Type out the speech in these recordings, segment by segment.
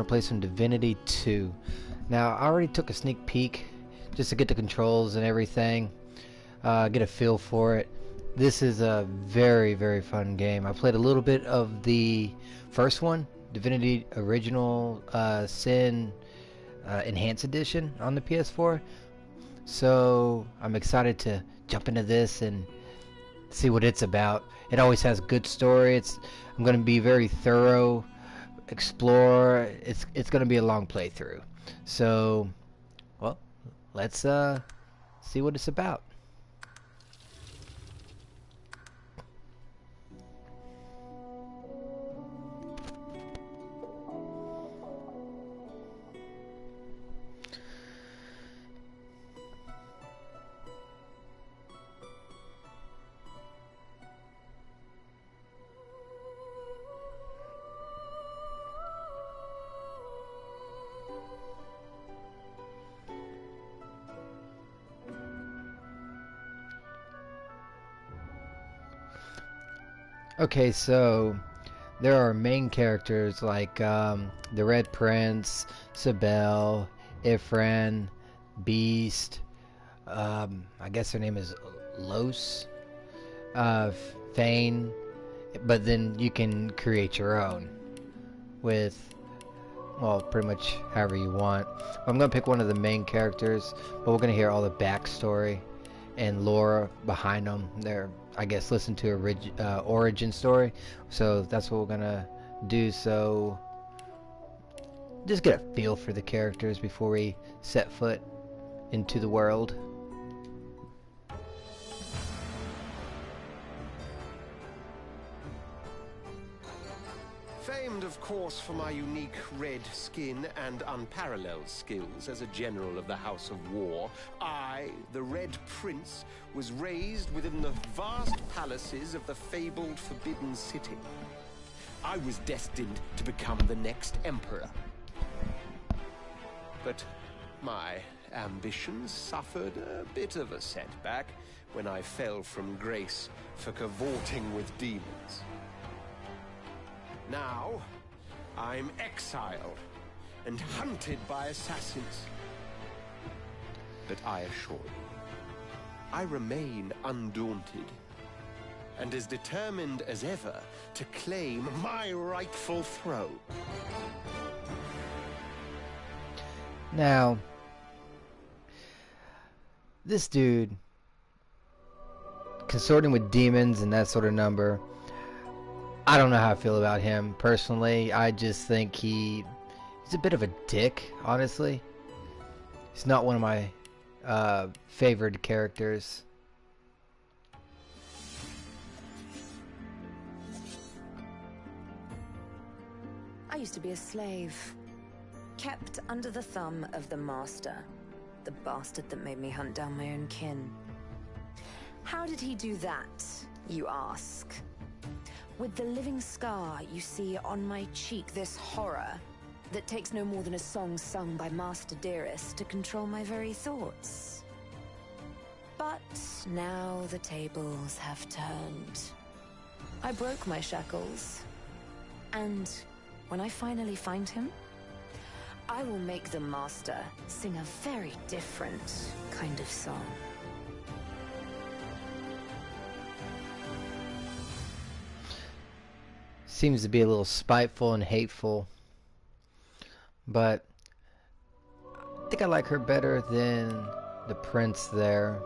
gonna play some Divinity 2. Now, I already took a sneak peek just to get the controls and everything, get a feel for it. This is a very, very fun game. I played a little bit of the first one, Divinity Original Sin Enhanced Edition on the PS4. So I'm excited to jump into this and see what it's about. It always has good story. I'm going to be very thorough, explore. It's going to be a long playthrough. So, well, let's see what it's about. Okay, so there are main characters like the Red Prince, Sibel, Ifran, Beast. I guess her name is Los, Fane. But then you can create your own with, well, pretty much however you want. I'm gonna pick one of the main characters, but we're gonna hear all the backstory and lore behind them. I guess, listen to origin story. So that's what we're gonna do. So just get a feel for the characters before we set foot into the world. Famed, of course, for my unique red skin and unparalleled skills as a general of the House of War, I, the Red Prince, was raised within the vast palaces of the fabled Forbidden City. I was destined to become the next emperor. But my ambitions suffered a bit of a setback when I fell from grace for cavorting with demons. Now, I'm exiled and hunted by assassins. But I assure you, I remain undaunted and as determined as ever to claim my rightful throne. Now, this dude consorting with demons and that sort of number, I don't know how I feel about him personally. I just think he's a bit of a dick, honestly. He's not one of my favored characters. I used to be a slave, kept under the thumb of the master, the bastard that made me hunt down my own kin. How did he do that, you ask? With the living scar you see on my cheek, this horror that takes no more than a song sung by Master Dearest to control my very thoughts. But now the tables have turned. I broke my shackles, and when I finally find him, I will make the Master sing a very different kind of song. Seems to be a little spiteful and hateful, but I think I like her better than the prince there.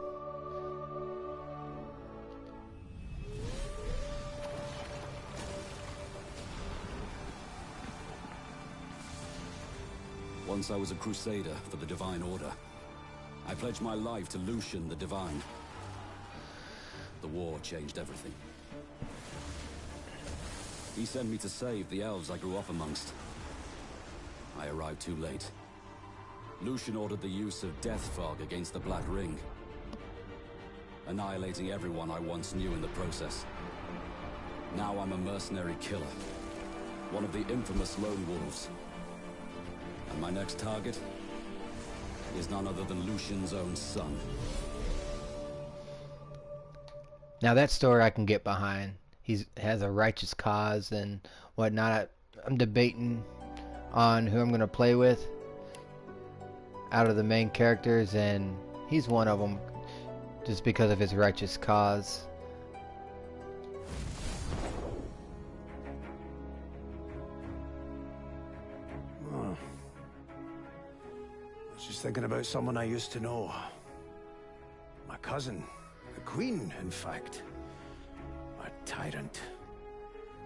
Once I was a crusader for the Divine Order. I pledged my life to Lucian the Divine. The war changed everything. He sent me to save the elves I grew up amongst. I arrived too late. Lucian ordered the use of death fog against the Black Ring, annihilating everyone I once knew in the process. Now I'm a mercenary killer, one of the infamous Lone Wolves. And my next target is none other than Lucian's own son. Now that story I can get behind. He has a righteous cause and whatnot. I'm debating on who I'm going to play with out of the main characters, and he's one of them just because of his righteous cause. Oh. I was just thinking about someone I used to know. My cousin, the Queen, in fact. A tyrant.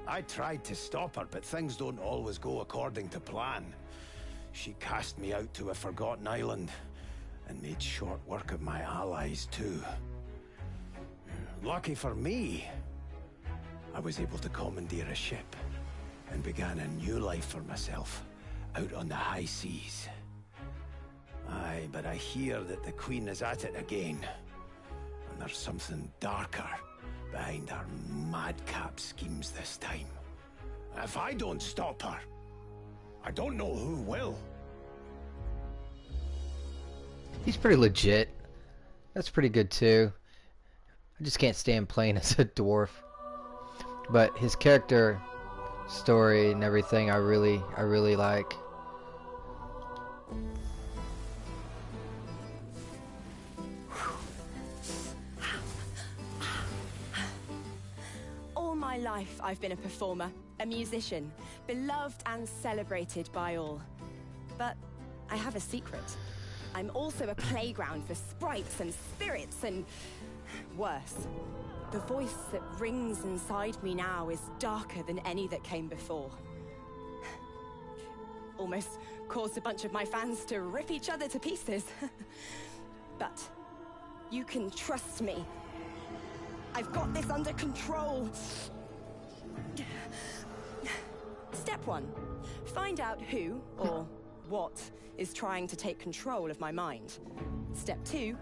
I tried to stop her, but things don't always go according to plan. She cast me out to a forgotten island, and made short work of my allies, too. Lucky for me, I was able to commandeer a ship, and began a new life for myself, out on the high seas. Aye, but I hear that the Queen is at it again, and there's something darker behind her madcap schemes this time. If I don't stop her, I don't know who will. He's pretty legit. That's pretty good too. I just can't stand playing as a dwarf. But his character story and everything I really like. All my life I've been a performer, a musician, beloved and celebrated by all. But I have a secret. I'm also a playground for sprites and spirits and worse. The voice that rings inside me now is darker than any that came before. Almost caused a bunch of my fans to rip each other to pieces. But you can trust me. I've got this under control. Step 1. Find out who, or what, is trying to take control of my mind. Step 2.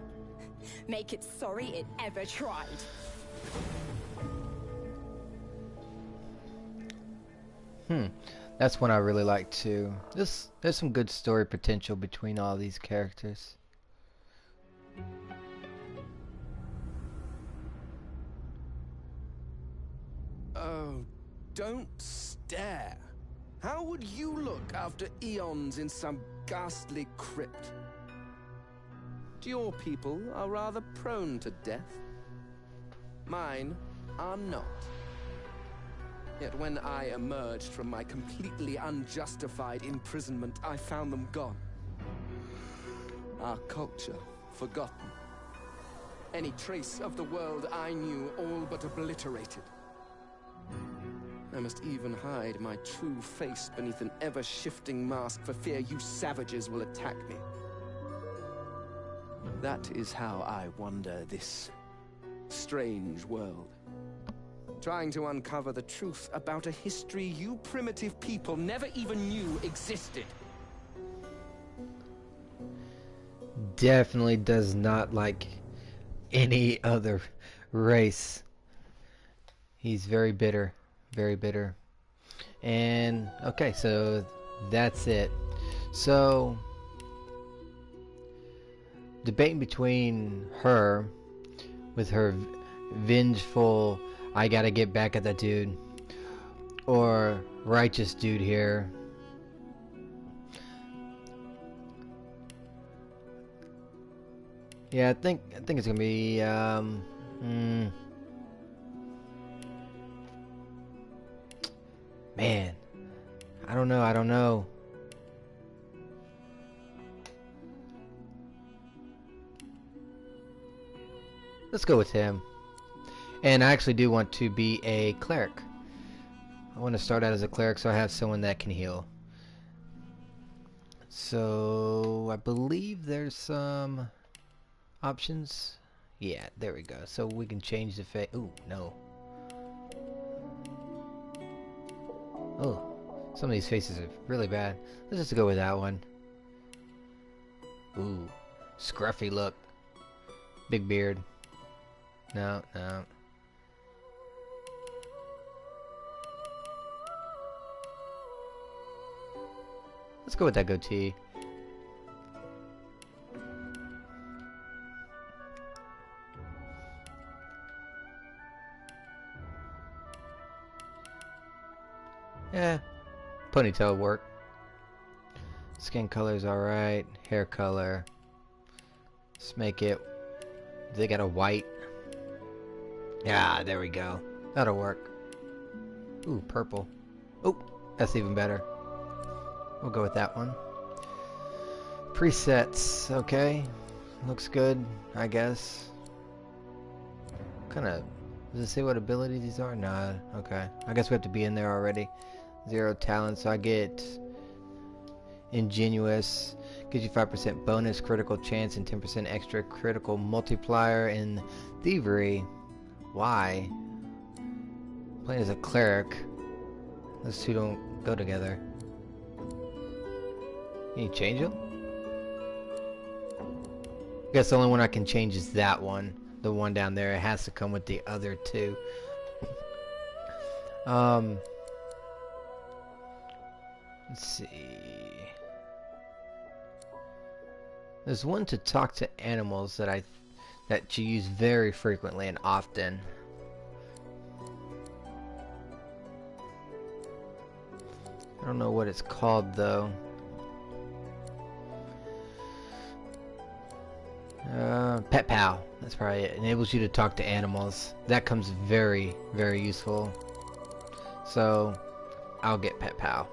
Make it sorry it ever tried. That's one I really like too. There's some good story potential between all these characters. Oh, don't stare. How would you look after eons in some ghastly crypt? Your people are rather prone to death. Mine are not. Yet when I emerged from my completely unjustified imprisonment, I found them gone. Our culture forgotten. Any trace of the world I knew all but obliterated. I must even hide my true face beneath an ever-shifting mask for fear you savages will attack me. That is how I wander this strange world. Trying to uncover the truth about a history you primitive people never even knew existed. Definitely does not like any other race. He's very bitter. Very bitter. And okay, so that's it. So debating between her with her vengeful I gotta get back at that dude, or righteous dude here. Yeah, I think it's gonna be man, I don't know. Let's go with him. And I actually do want to be a cleric. I want to start out as a cleric so I have someone that can heal. So I believe there's some options. Yeah, there we go. So we can change the face. Ooh, no. Oh, some of these faces are really bad. Let's just go with that one. Ooh, scruffy look. Big beard. No. Let's go with that goatee. Yeah, ponytail work. Skin color's alright. Hair color. Let's make it. They got a white. Yeah, there we go. That'll work. Ooh, purple. Oh, that's even better. We'll go with that one. Presets. Okay. Looks good, I guess. Kinda. Does it say what abilities these are? Nah. Okay. I guess we have to be in there already. 0 talent, so I get Ingenuous. Gives you 5% bonus critical chance and 10% extra critical multiplier in Thievery. Why? Playing as a cleric. Those two don't go together. Can you change them? I guess the only one I can change is that one. The one down there. It has to come with the other two. Let's see. There's one to talk to animals that you use very frequently and often. I don't know what it's called though. Pet Pal. That's probably it. Enables you to talk to animals. That comes very, very useful. So, I'll get Pet Pal.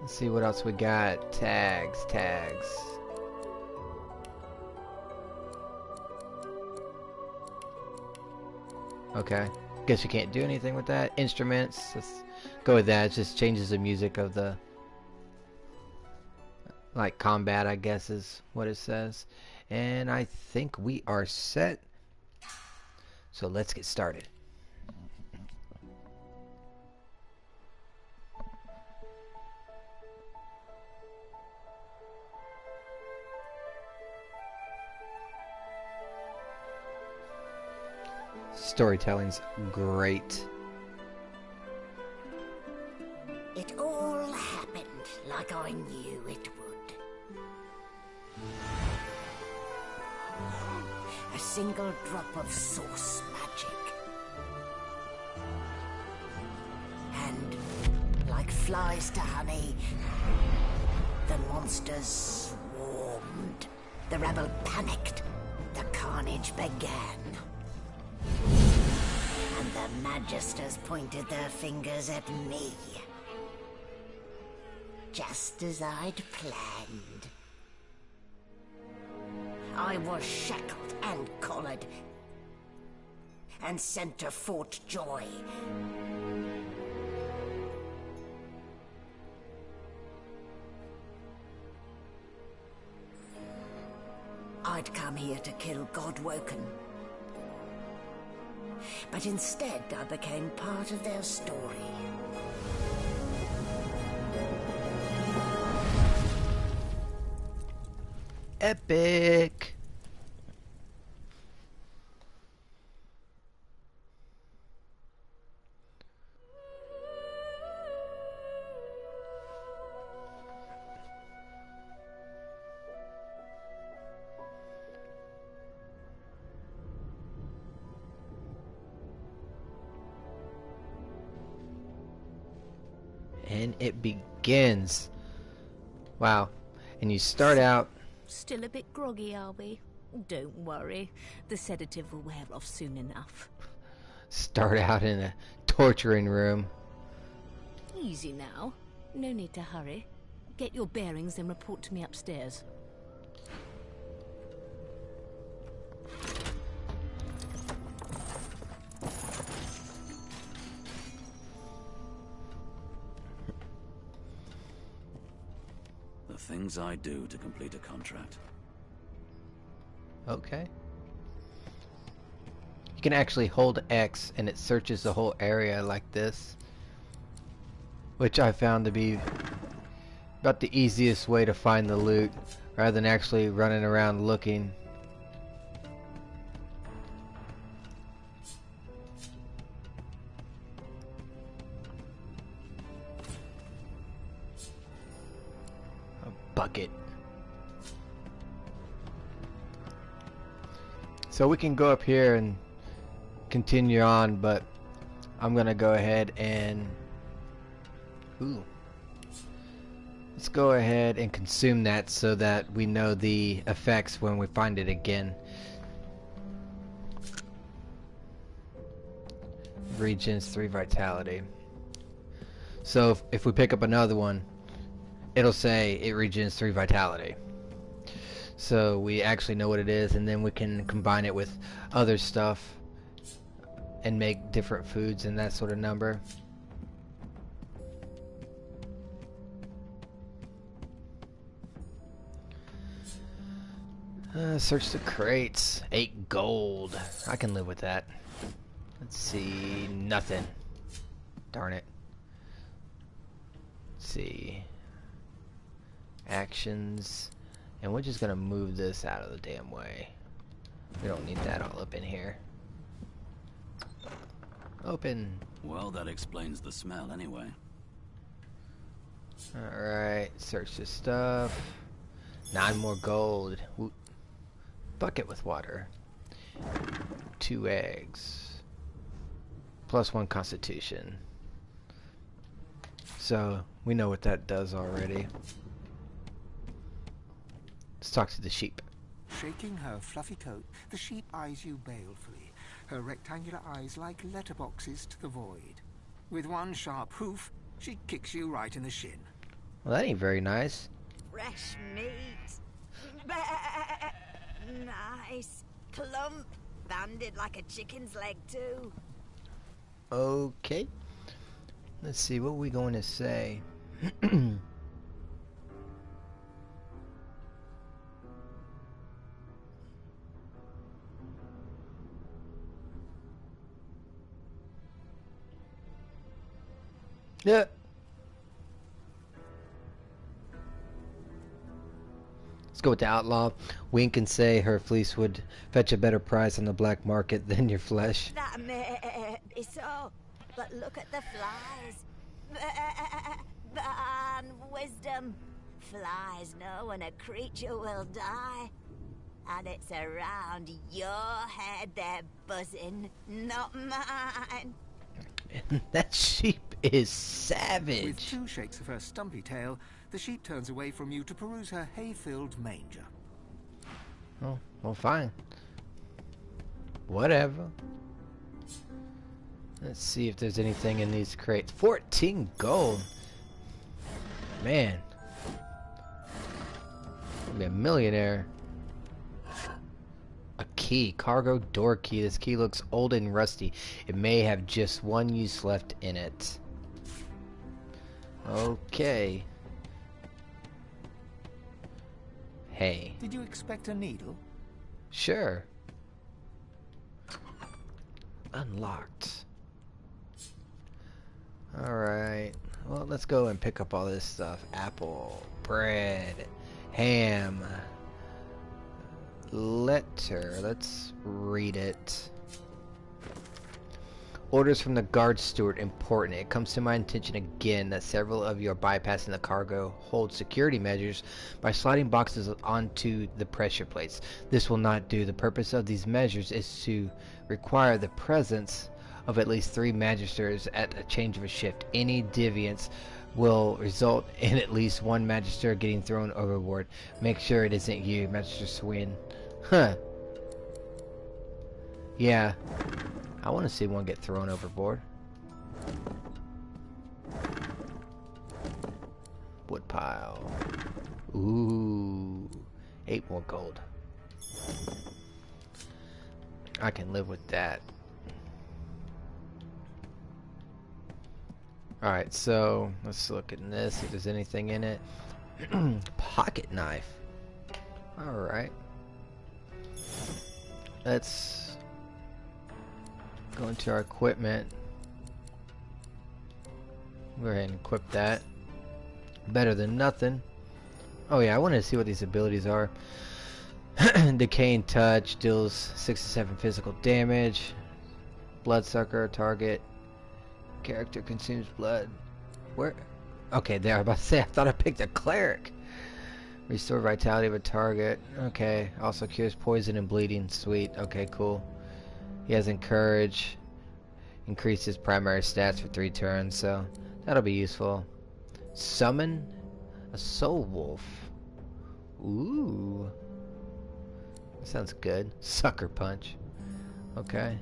Let's see what else we got. Tags. Okay. Guess you can't do anything with that. Instruments. Let's go with that. It just changes the music of the... like combat, I guess is what it says. And I think we are set. So let's get started. Storytelling's great. It all happened like I knew it would. A single drop of source magic. And, like flies to honey, the monsters swarmed. The rebel panicked. The carnage began. And the Magisters pointed their fingers at me. Just as I'd planned. I was shackled and collared, and sent to Fort Joy. I'd come here to kill Godwoken. But instead I became part of their story. Epic. And it begins. Wow. And you start out. Still a bit groggy, are we? Don't worry. The sedative will wear off soon enough. Start out in a torturing room. Easy now. No need to hurry. Get your bearings and report to me upstairs. Things I do to complete a contract. Okay. You can actually hold X and it searches the whole area like this, which I found to be about the easiest way to find the loot rather than actually running around looking. Bucket. So we can go up here and continue on, but I'm gonna go ahead and let's let's go ahead and consume that so that we know the effects when we find it again. Regens 3 vitality. So if we pick up another one, it'll say it regens 3 vitality. So we actually know what it is, and then we can combine it with other stuff and make different foods and that sort of number. Search the crates. 8 gold. I can live with that. Let's see. Nothing. Darn it. Let's see. Actions. And we're just gonna move this out of the damn way. We don't need that all up in here. Open. Well, that explains the smell anyway. Alright. Search this stuff. 9 more gold. Ooh. Bucket with water. 2 eggs. Plus 1 constitution. So, we know what that does already. Let's talk to the sheep. Shaking her fluffy coat, the sheep eyes you balefully, her rectangular eyes like letterboxes to the void. With one sharp hoof, she kicks you right in the shin. Well, that ain't very nice. Fresh meat. Nice. Plump. Banded like a chicken's leg, too. Okay. Let's see, what are we going to say? Yeah. Let's go with the outlaw. Wink and say her fleece would fetch a better price on the black market than your flesh. That may be so, but look at the flies. Ban wisdom. Flies know when a creature will die. And it's around your head they're buzzing, not mine. That sheep is savage. With 2 shakes of her stumpy tail, the sheep turns away from you to peruse her hay-filled manger. Oh, well, fine. Whatever. Let's see if there's anything in these crates. 14 gold. Man. I'll be a millionaire. A key. Cargo door key. This key looks old and rusty. It may have just one use left in it. Okay. Hey. Did you expect a needle? Sure. Unlocked. Alright. Well, let's go and pick up all this stuff. Apple, bread, ham, letter. Let's read it. Orders from the guard steward. Important. It comes to my attention again that several of you are bypassing the cargo hold security measures by sliding boxes onto the pressure plates. This will not do. The purpose of these measures is to require the presence of at least 3 magisters at a change of a shift. Any deviance will result in at least 1 magister getting thrown overboard. Make sure it isn't you, Magister Swin. Huh. Yeah. I want to see one get thrown overboard. Woodpile. Ooh. 8 more gold. I can live with that. Alright, so let's look at this, if there's anything in it. Pocket knife. Alright. Let's go into our equipment. Go ahead and equip that. Better than nothing. Oh yeah, I wanted to see what these abilities are. Decaying touch deals 6 to 7 physical damage. Bloodsucker target. Character consumes blood. Where? Okay, there. I was about to say, I thought I picked a cleric. Restore vitality of a target. Okay. Also cures poison and bleeding. Sweet. Okay, cool. He has encourage. Increases primary stats for 3 turns, so that'll be useful. Summon. A soul wolf. Ooh. Sounds good. Sucker punch. Okay.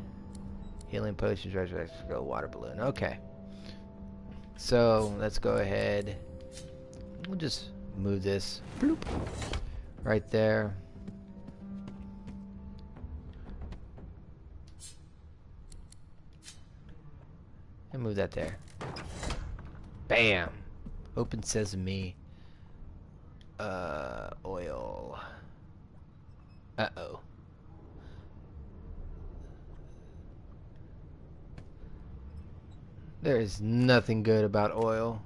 Healing potions, resurrection, go water balloon. Okay. So let's go ahead. We'll just move this. Bloop. Right there. And move that there. Bam. Open sesame. Oil. Uh-oh. There is nothing good about oil.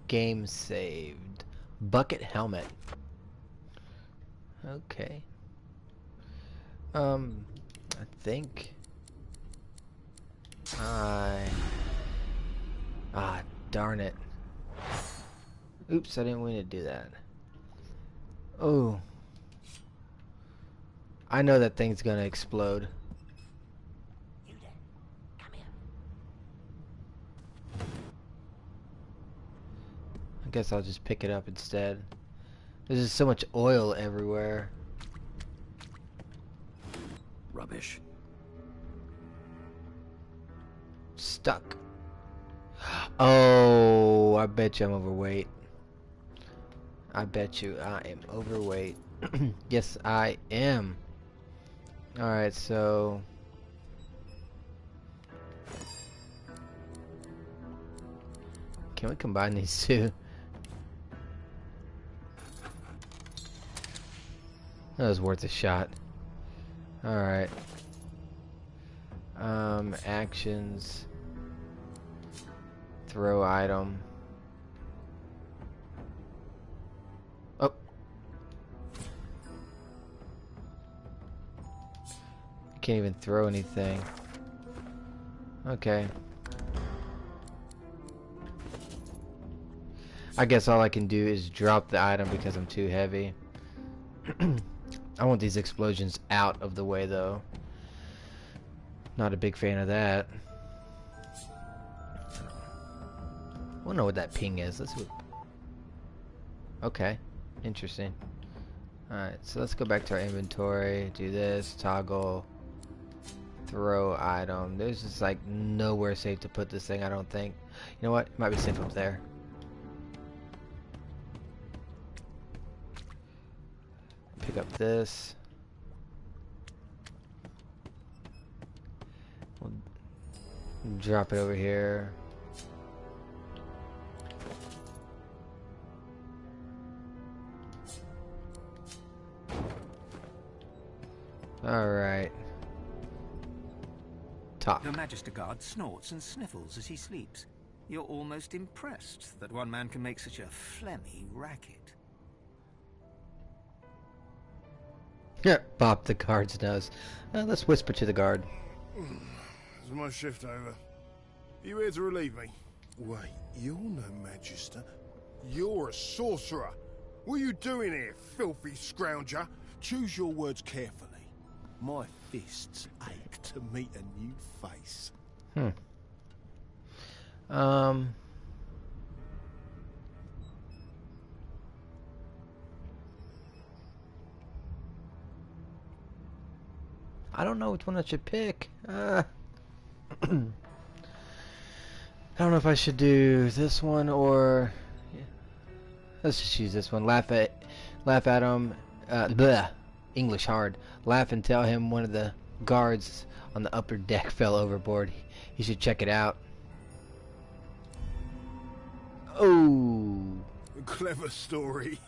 Game saved. Bucket helmet. Okay. I think darn it. Oops, I didn't mean to do that. Oh. I know that thing's gonna explode. You there. Come here. I guess I'll just pick it up instead. There's just so much oil everywhere. Rubbish. Stuck. Oh, I bet you I'm overweight. I bet you I am overweight. Yes, I am. Alright, so... Can we combine these two? That was worth a shot. Alright. Actions. Throw item. Oh. Can't even throw anything. Okay. I guess all I can do is drop the item because I'm too heavy. I want these explosions out of the way though. Not a big fan of that. I don't know what that ping is. Let's see what... Okay. Interesting. Alright, so let's go back to our inventory. Do this. Toggle. Throw item. There's just like nowhere safe to put this thing, I don't think. You know what? It might be safe up there. Pick up this. We'll drop it over here. Alright. Talk. The Magister Guard snorts and sniffles as he sleeps. You're almost impressed that one man can make such a phlegmy racket. Yeah, bop the guard's nose. Let's whisper to the guard. Is my shift over? Are you here to relieve me? Wait, you're no Magister. You're a sorcerer. What are you doing here, filthy scrounger? Choose your words carefully. My fists ache to meet a new face. I don't know which one I should pick. I don't know if I should do this one or... Yeah. Let's just use this one. Laugh at him. Bleh. English hard. Laugh and tell him one of the guards on the upper deck fell overboard. He should check it out. Oh. Clever story.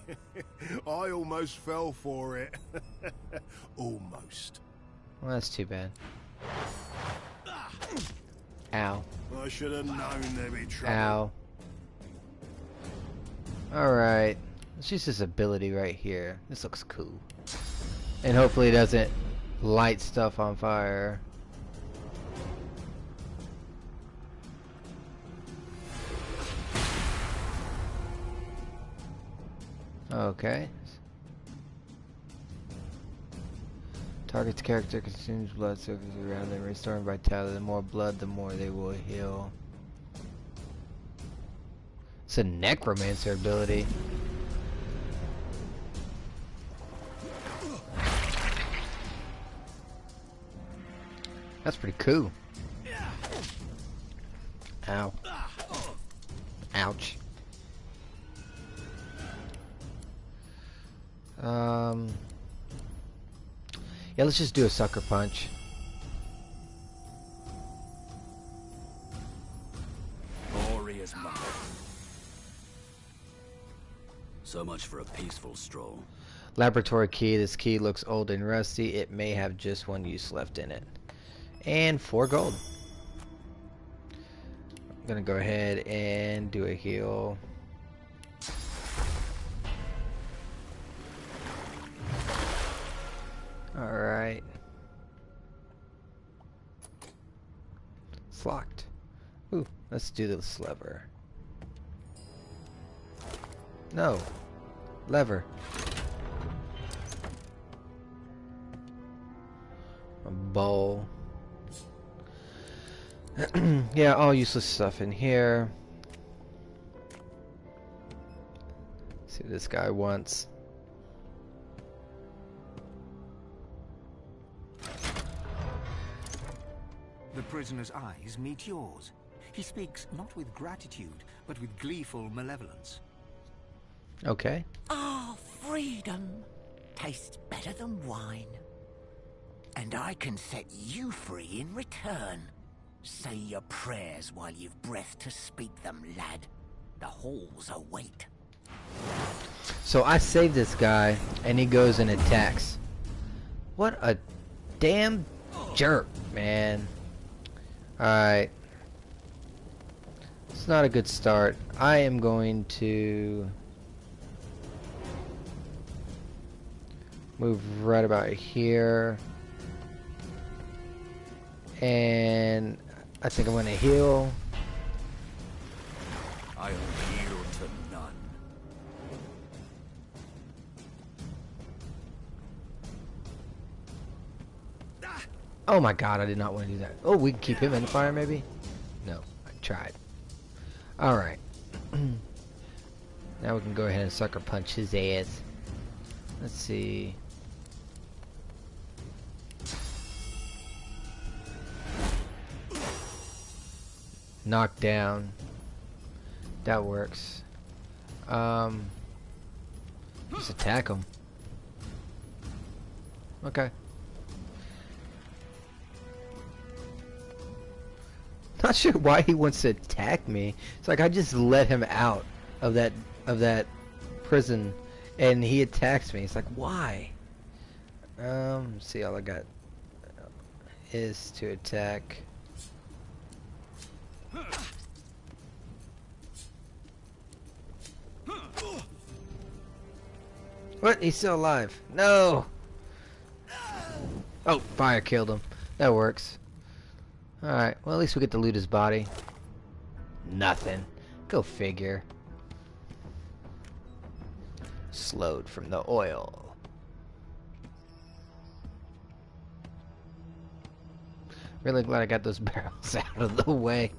I almost fell for it. Almost. Well, that's too bad. Ow. I should have known there'd be trouble. Ow. Alright. Let's use this ability right here. This looks cool. And hopefully it doesn't light stuff on fire. Okay. Target's character consumes blood surface around them, restoring vitality. The more blood, the more they will heal. It's a necromancer ability. That's pretty cool. Ow. Ouch. Yeah, let's just do a sucker punch. Glory is mine. So much for a peaceful stroll. Laboratory key. This key looks old and rusty. It may have just one use left in it. And 4 gold. I'm gonna go ahead and do a heal. Alright. It's locked. Ooh, let's do this lever. No. Lever. A bowl. Yeah, all useless stuff in here. See what this guy wants. The prisoner's eyes meet yours. He speaks not with gratitude, but with gleeful malevolence. Okay. Ah, freedom tastes better than wine. And I can set you free in return. Say your prayers while you've breath to speak them, lad. The halls await. So I save this guy, and he goes and attacks. What a damn jerk, man. Alright. It's not a good start. I am going to move right about here. And I think I'm going to heal. I'll yield to none. Oh my god, I did not want to do that. Oh, we can keep him in the fire maybe? No, I tried. Alright. Now we can go ahead and sucker punch his ass. Let's see. Knock down. That works. Just attack him. Okay. Not sure why he wants to attack me. It's like I just let him out of that prison and he attacks me. It's like, why? Let's see, all I got is to attack. What? He's still alive. No! Oh, fire killed him. That works. Alright, well at least we get to loot his body. Nothing. Go figure. Slowed from the oil. Really glad I got those barrels out of the way.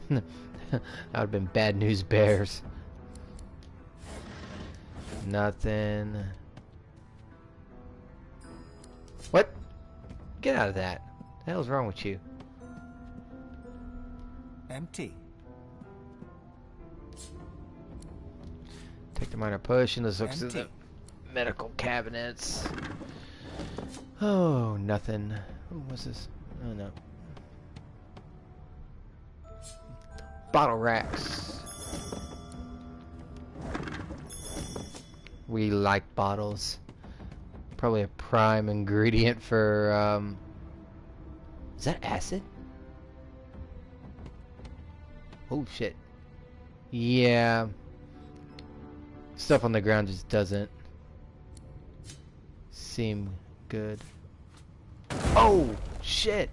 That would have been bad news bears. Nothing. What? Get out of that. What the hell's wrong with you? Empty. Take the minor potion. Let's look through Empty. the medical cabinets. Oh, nothing. Oh, what's this? Oh, no. Bottle racks. We like bottles. Probably a prime ingredient for, is that acid? Oh, shit. Yeah. Stuff on the ground just doesn't seem good. Oh, shit.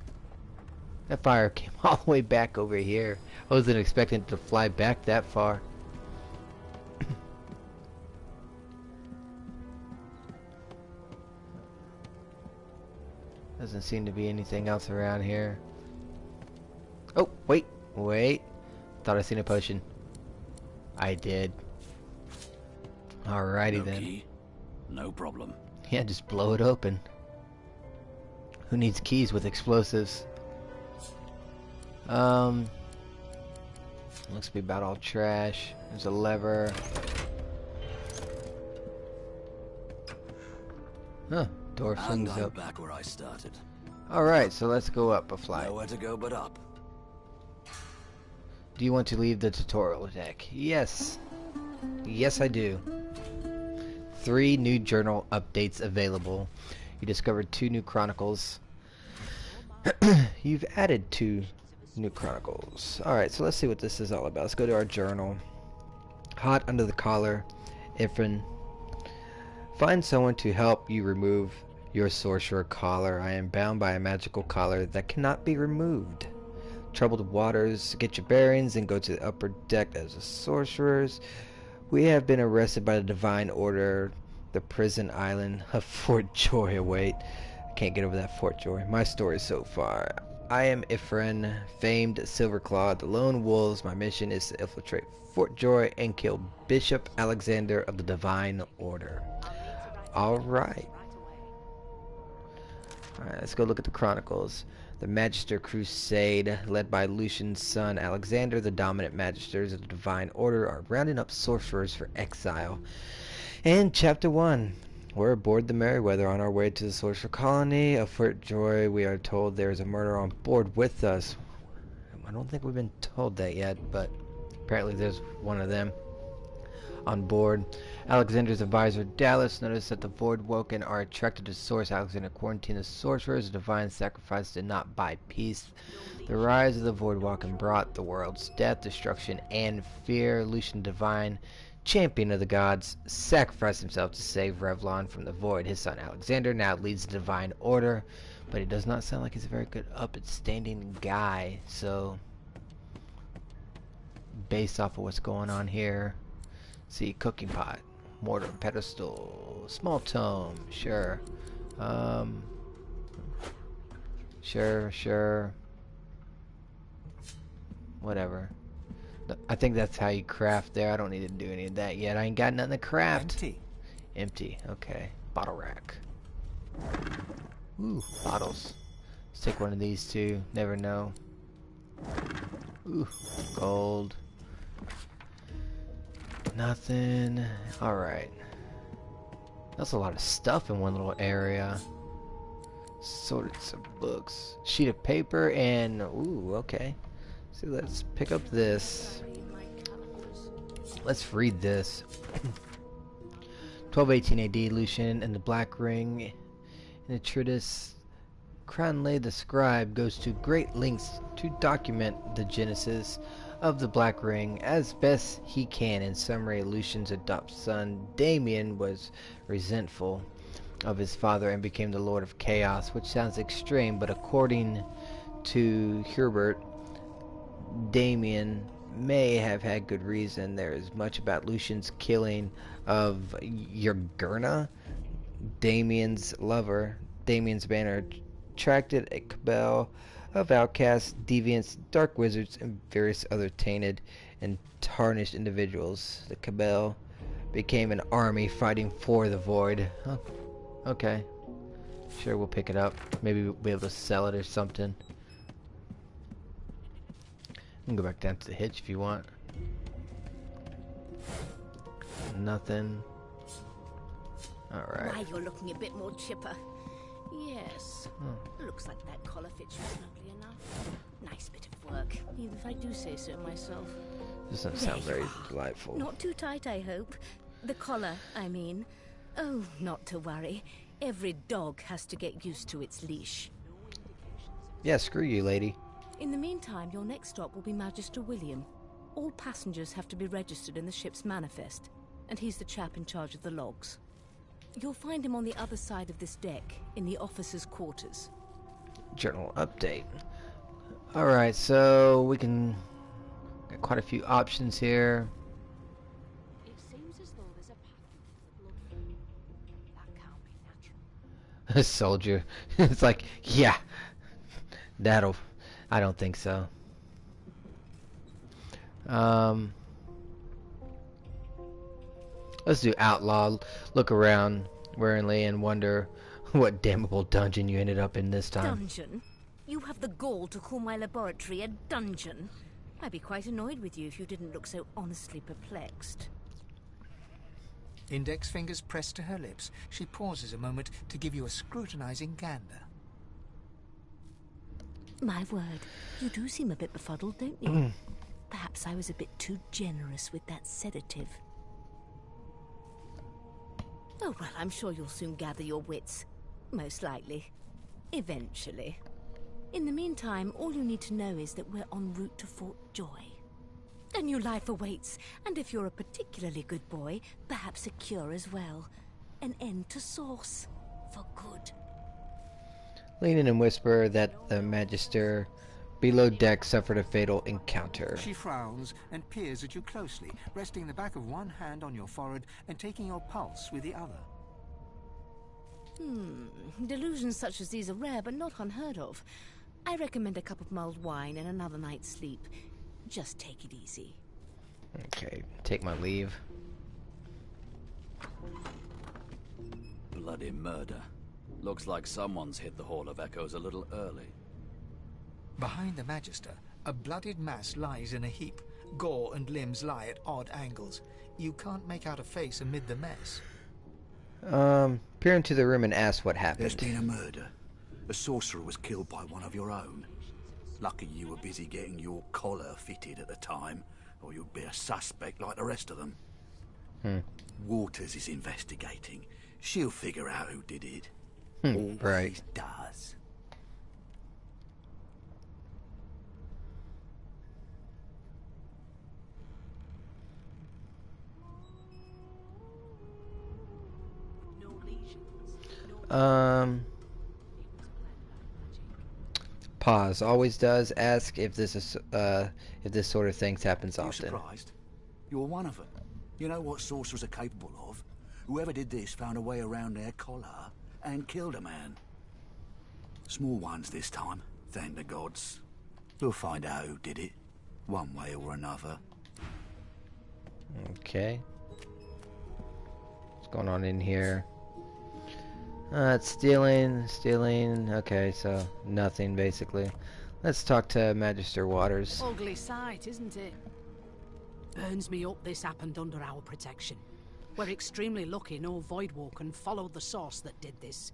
That fire came all the way back over here. I wasn't expecting it to fly back that far. Doesn't seem to be anything else around here. Oh, wait. Thought I seen a potion. I did. Alrighty then. Key? No problem. Yeah, just blow it open. Who needs keys with explosives? Looks to be about all trash. There's a lever. Huh, door And flings I'm up. back where I started. Alright, so let's go up a flight. Nowhere to go but up. Do you want to leave the tutorial deck? Yes. Yes, I do. 3 new journal updates available. You discovered 2 new chronicles. You've added 2 new chronicles. Alright, so let's see what this is all about. Let's go to our journal. Hot under the collar. Ifrin. Find someone to help you remove your sorcerer collar. I am bound by a magical collar that cannot be removed. Troubled waters, get your bearings and go to the upper deck as the sorcerers. We have been arrested by the Divine Order. The prison island of Fort Joy await. I can't get over that Fort Joy. My story so far. I am Ifrin, famed Silverclaw, the Lone Wolves. My mission is to infiltrate Fort Joy and kill Bishop Alexander of the Divine Order. Alright. Alright, let's go look at the chronicles. The Magister Crusade, led by Lucian's son Alexander, the dominant magisters of the Divine Order are rounding up sorcerers for exile. And Chapter 1. We're aboard the Merryweather on our way to the sorcerer colony of Fort Joy. We are told there is a murderer on board with us. I don't think we've been told that yet, but apparently there's one of them on board. Alexander's advisor Dallas noticed that the Voidwoken are attracted to Source. Alexander quarantined the sorcerers. The divine sacrifice did not buy peace. The rise of the Voidwoken brought the world's death, destruction, and fear. Lucian Divine, champion of the gods, sacrificed himself to save Revlon from the Void. His son Alexander now leads the Divine Order, but he does not sound like he's a very good upstanding guy. So, based off of what's going on here, see, cooking pot, mortar, pedestal, small tome, sure. Sure. Whatever. I think that's how you craft there. I don't need to do any of that yet. I ain't got nothing to craft. Empty. Okay. Bottle rack. Ooh, bottles. Let's take one of these two. Never know. Ooh, gold. Nothing. Alright. That's a lot of stuff in one little area. Sorted some books. Sheet of paper and... Ooh, okay. So let's pick up this. Let's read this. 1218 AD, Lucian and the Black Ring. In the treatise, Cranley the Scribe goes to great lengths to document the genesis of the Black Ring as best he can. In summary, Lucian's adopted son Damien was resentful of his father and became the Lord of Chaos, which sounds extreme, but according to Hubert, Damien may have had good reason. There is much about Lucian's killing of Yurgurna, Damien's lover. Damien's banner attracted a cabal of outcasts, deviants, dark wizards, and various other tainted and tarnished individuals. The cabal became an army fighting for the void. Oh, okay. Sure, we'll pick it up. Maybe we'll be able to sell it or something. You can go back down to the hitch if you want. Nothing. Alright. Why, you're looking a bit more chipper. Yes. Looks like that collar fits you snugly enough. Nice bit of work, even if I do say so myself. This doesn't sound very delightful. Not too tight, I hope. The collar, I mean. Oh, not to worry. Every dog has to get used to its leash. Yeah, screw you, lady. In the meantime, your next stop will be Magister William. All passengers have to be registered in the ship's manifest, and he's the chap in charge of the logs. You'll find him on the other side of this deck, in the officers' quarters. Journal update. Alright, so we can get quite a few options here. It seems as though there's a pattern to the blood flow. That can't be natural. A soldier. It's like, yeah, that'll. I don't think so. Let's do outlaw. Look around warily and wonder what damnable dungeon you ended up in this time. Dungeon? You have the gall to call my laboratory a dungeon? I'd be quite annoyed with you if you didn't look so honestly perplexed. Index fingers pressed to her lips, she pauses a moment to give you a scrutinizing gander. My word, you do seem a bit befuddled, don't you? Perhaps I was a bit too generous with that sedative. Oh, well, I'm sure you'll soon gather your wits. Most likely. Eventually. In the meantime, all you need to know is that we're en route to Fort Joy. A new life awaits, and if you're a particularly good boy, perhaps a cure as well. An end to Source. For good. Lean in and whisper that the Magister below deck suffered a fatal encounter. She frowns and peers at you closely, resting the back of one hand on your forehead and taking your pulse with the other. Delusions such as these are rare, but not unheard of. I recommend a cup of mulled wine and another night's sleep. Just take it easy. Okay, take my leave. Bloody murder. Looks like someone's hit the Hall of Echoes a little early. Behind the Magister, a bloodied mass lies in a heap. Gore and limbs lie at odd angles. You can't make out a face amid the mess. Peer into the room and ask what happened. There's been a murder. A sorcerer was killed by one of your own. Lucky you were busy getting your collar fitted at the time, or you'd be a suspect like the rest of them. Waters is investigating. She'll figure out who did it. Always right. does. Pause. Always does. Ask if this is if this sort of things happens You often. surprised? You're one of them. You know what sorcerers are capable of. Whoever did this found a way around their collar and killed a man. Small ones this time, thank the gods. We'll find out who did it, one way or another. Okay. What's going on in here? It's stealing. Okay, so nothing basically. Let's talk to Magister Waters. Ugly sight, isn't it? Burns me up this happened under our protection. We're extremely lucky no Voidwalker followed the source that did this.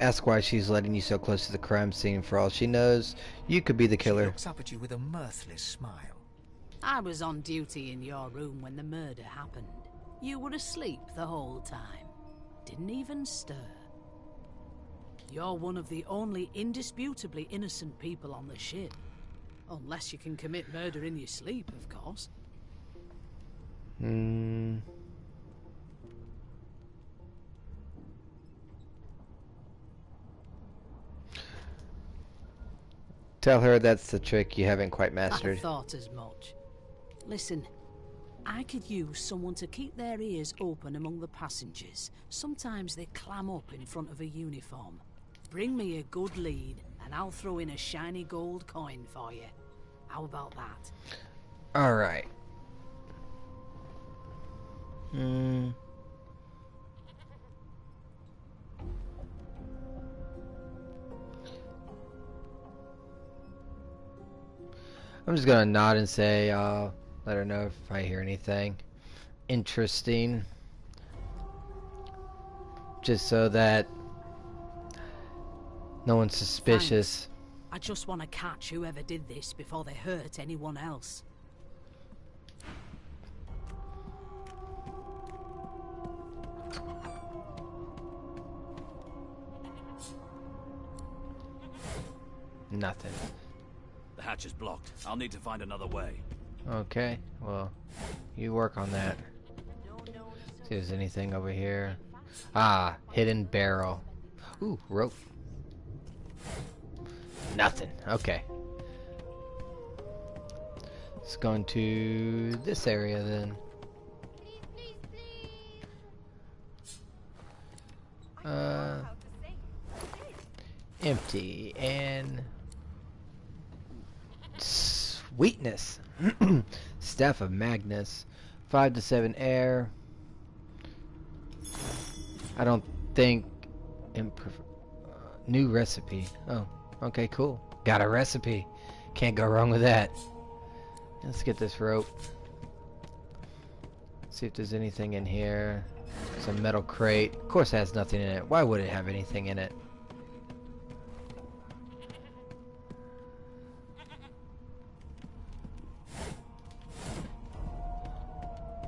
Ask why she's letting you so close to the crime scene. For all she knows, you could be the She killer. looks up at you with a mirthless smile. I was on duty in your room when the murder happened. You were asleep the whole time. Didn't even stir. You're one of the only indisputably innocent people on the ship. Unless you can commit murder in your sleep, of course. Tell her that's the trick you haven't quite I mastered. thought as much. Listen, I could use someone to keep their ears open among the passengers. Sometimes they clam up in front of a uniform. Bring me a good lead, and I'll throw in a shiny gold coin for you. How about that? Alright. I'm just gonna nod and say, let her know if I hear anything interesting. Just so that no one's suspicious. Thanks. I just want to catch whoever did this before they hurt anyone else. Nothing. The hatch is blocked. I'll need to find another way. Okay, well, you work on that. See if there's anything over here. Ah, hidden barrel. Ooh, rope. Nothing. Okay. Let's go into this area then. Empty and sweetness. Staff of Magnus. 5 to 7 air. I don't think new recipe. Oh, okay, cool. Got a recipe. Can't go wrong with that. Let's get this rope. See if there's anything in here. Some metal crate. Of course it has nothing in it. Why would it have anything in it?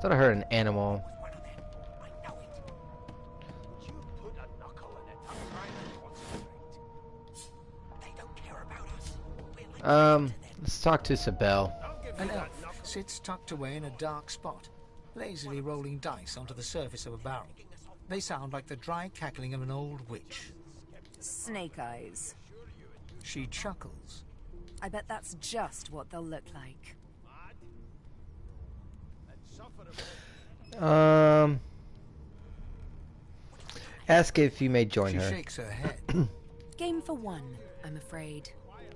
Thought I heard an animal. Let's talk to Sibel. An elf sits tucked away in a dark spot, lazily rolling dice onto the surface of a barrel. They sound like the dry cackling of an old witch. Snake eyes. She chuckles. I bet that's just what they'll look like. Ask if you may join her. She shakes her head. Game for one, I'm afraid.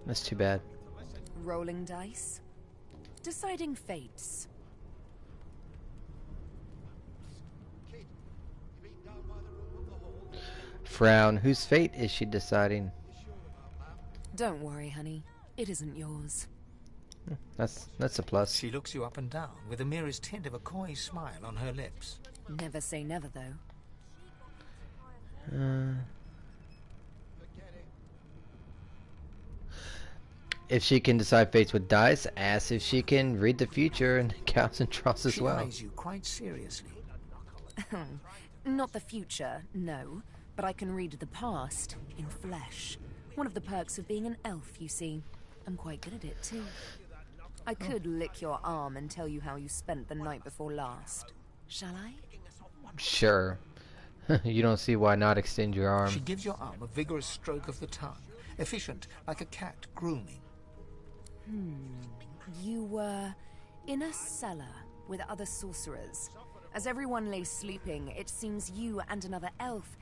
That's too bad. Rolling dice. Deciding fates. Frown. Whose fate is she deciding? Don't worry, honey. It isn't yours. That's a plus. She looks you up and down with the merest hint of a coy smile on her lips. Never say never, though. If she can decide fates with dice, ask if she can read the future and counts and troughs as well. She eyes you quite seriously. Not the future, no. But I can read the past in flesh. One of the perks of being an elf, you see. I'm quite good at it, too. I could lick your arm and tell you how you spent the night before last. Shall I? Sure. You don't see why not extend your arm. She gives your arm a vigorous stroke of the tongue, efficient like a cat grooming. You were in a cellar with other sorcerers. As everyone lay sleeping, it seems you and another elf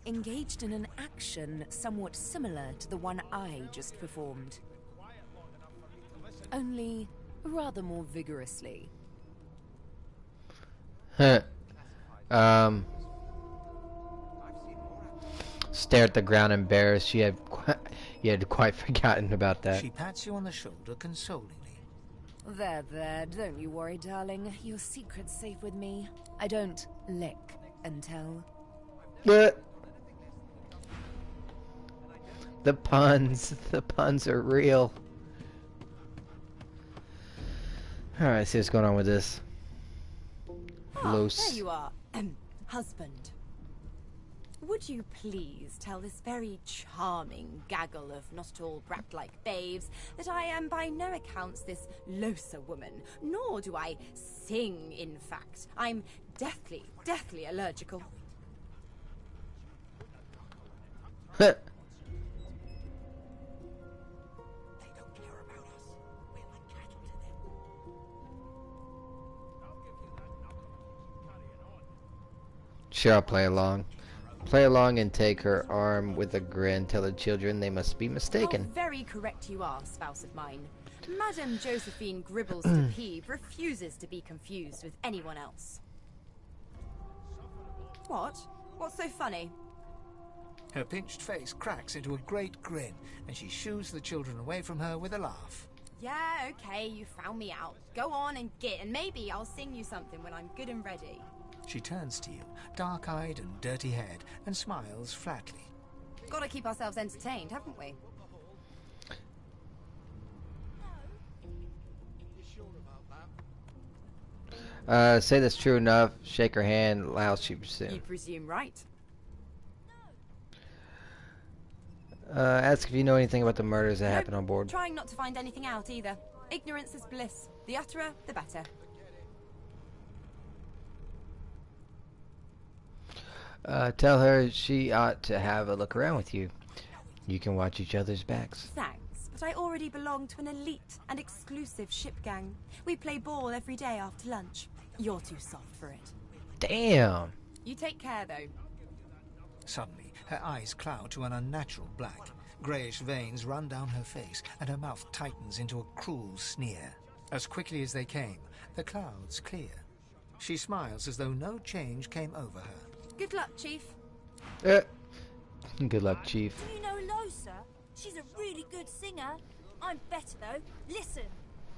engaged in an action somewhat similar to the one I just performed. Only rather more vigorously. Stare at the ground embarrassed. She had quite forgotten about that. She pats you on the shoulder consolingly. There, don't you worry, darling. Your secret's safe with me. I don't lick and tell. The puns are real. Alright, see what's going on with this. There you are, husband. Would you please tell this very charming gaggle of not-at-all brat-like babes that I am by no accounts this Losa woman, nor do I sing, in fact. I'm deathly allergical. Sure, I'll play along. Play along and take her arm with a grin. Tell the children they must be mistaken. How very correct you are, spouse of mine. Madame Josephine Gribbles de Peeb refuses to be confused with anyone else. What? What's so funny? Her pinched face cracks into a great grin, and she shoos the children away from her with a laugh. Yeah, okay, you found me out. Go on and git, and maybe I'll sing you something when I'm good and ready. She turns to you, dark-eyed and dirty-haired, and smiles flatly. Gotta keep ourselves entertained, haven't we? Say that's true enough. Shake her hand. How she presume. You presume right. Ask if you know anything about the murders that happened on board. Trying not to find anything out either. Ignorance is bliss. The utterer, the better. Tell her she ought to have a look around with you. You can watch each other's backs. Thanks, but I already belong to an elite and exclusive ship gang. We play ball every day after lunch. You're too soft for it. Damn. You take care, though. Suddenly, Her eyes cloud to an unnatural black. Greyish veins run down her face, and her mouth tightens into a cruel sneer. As quickly as they came, the clouds clear. She smiles as though no change came over her. Good luck, Chief. Good luck, Chief. Do you know Losa? She's a really good singer. I'm better though. Listen.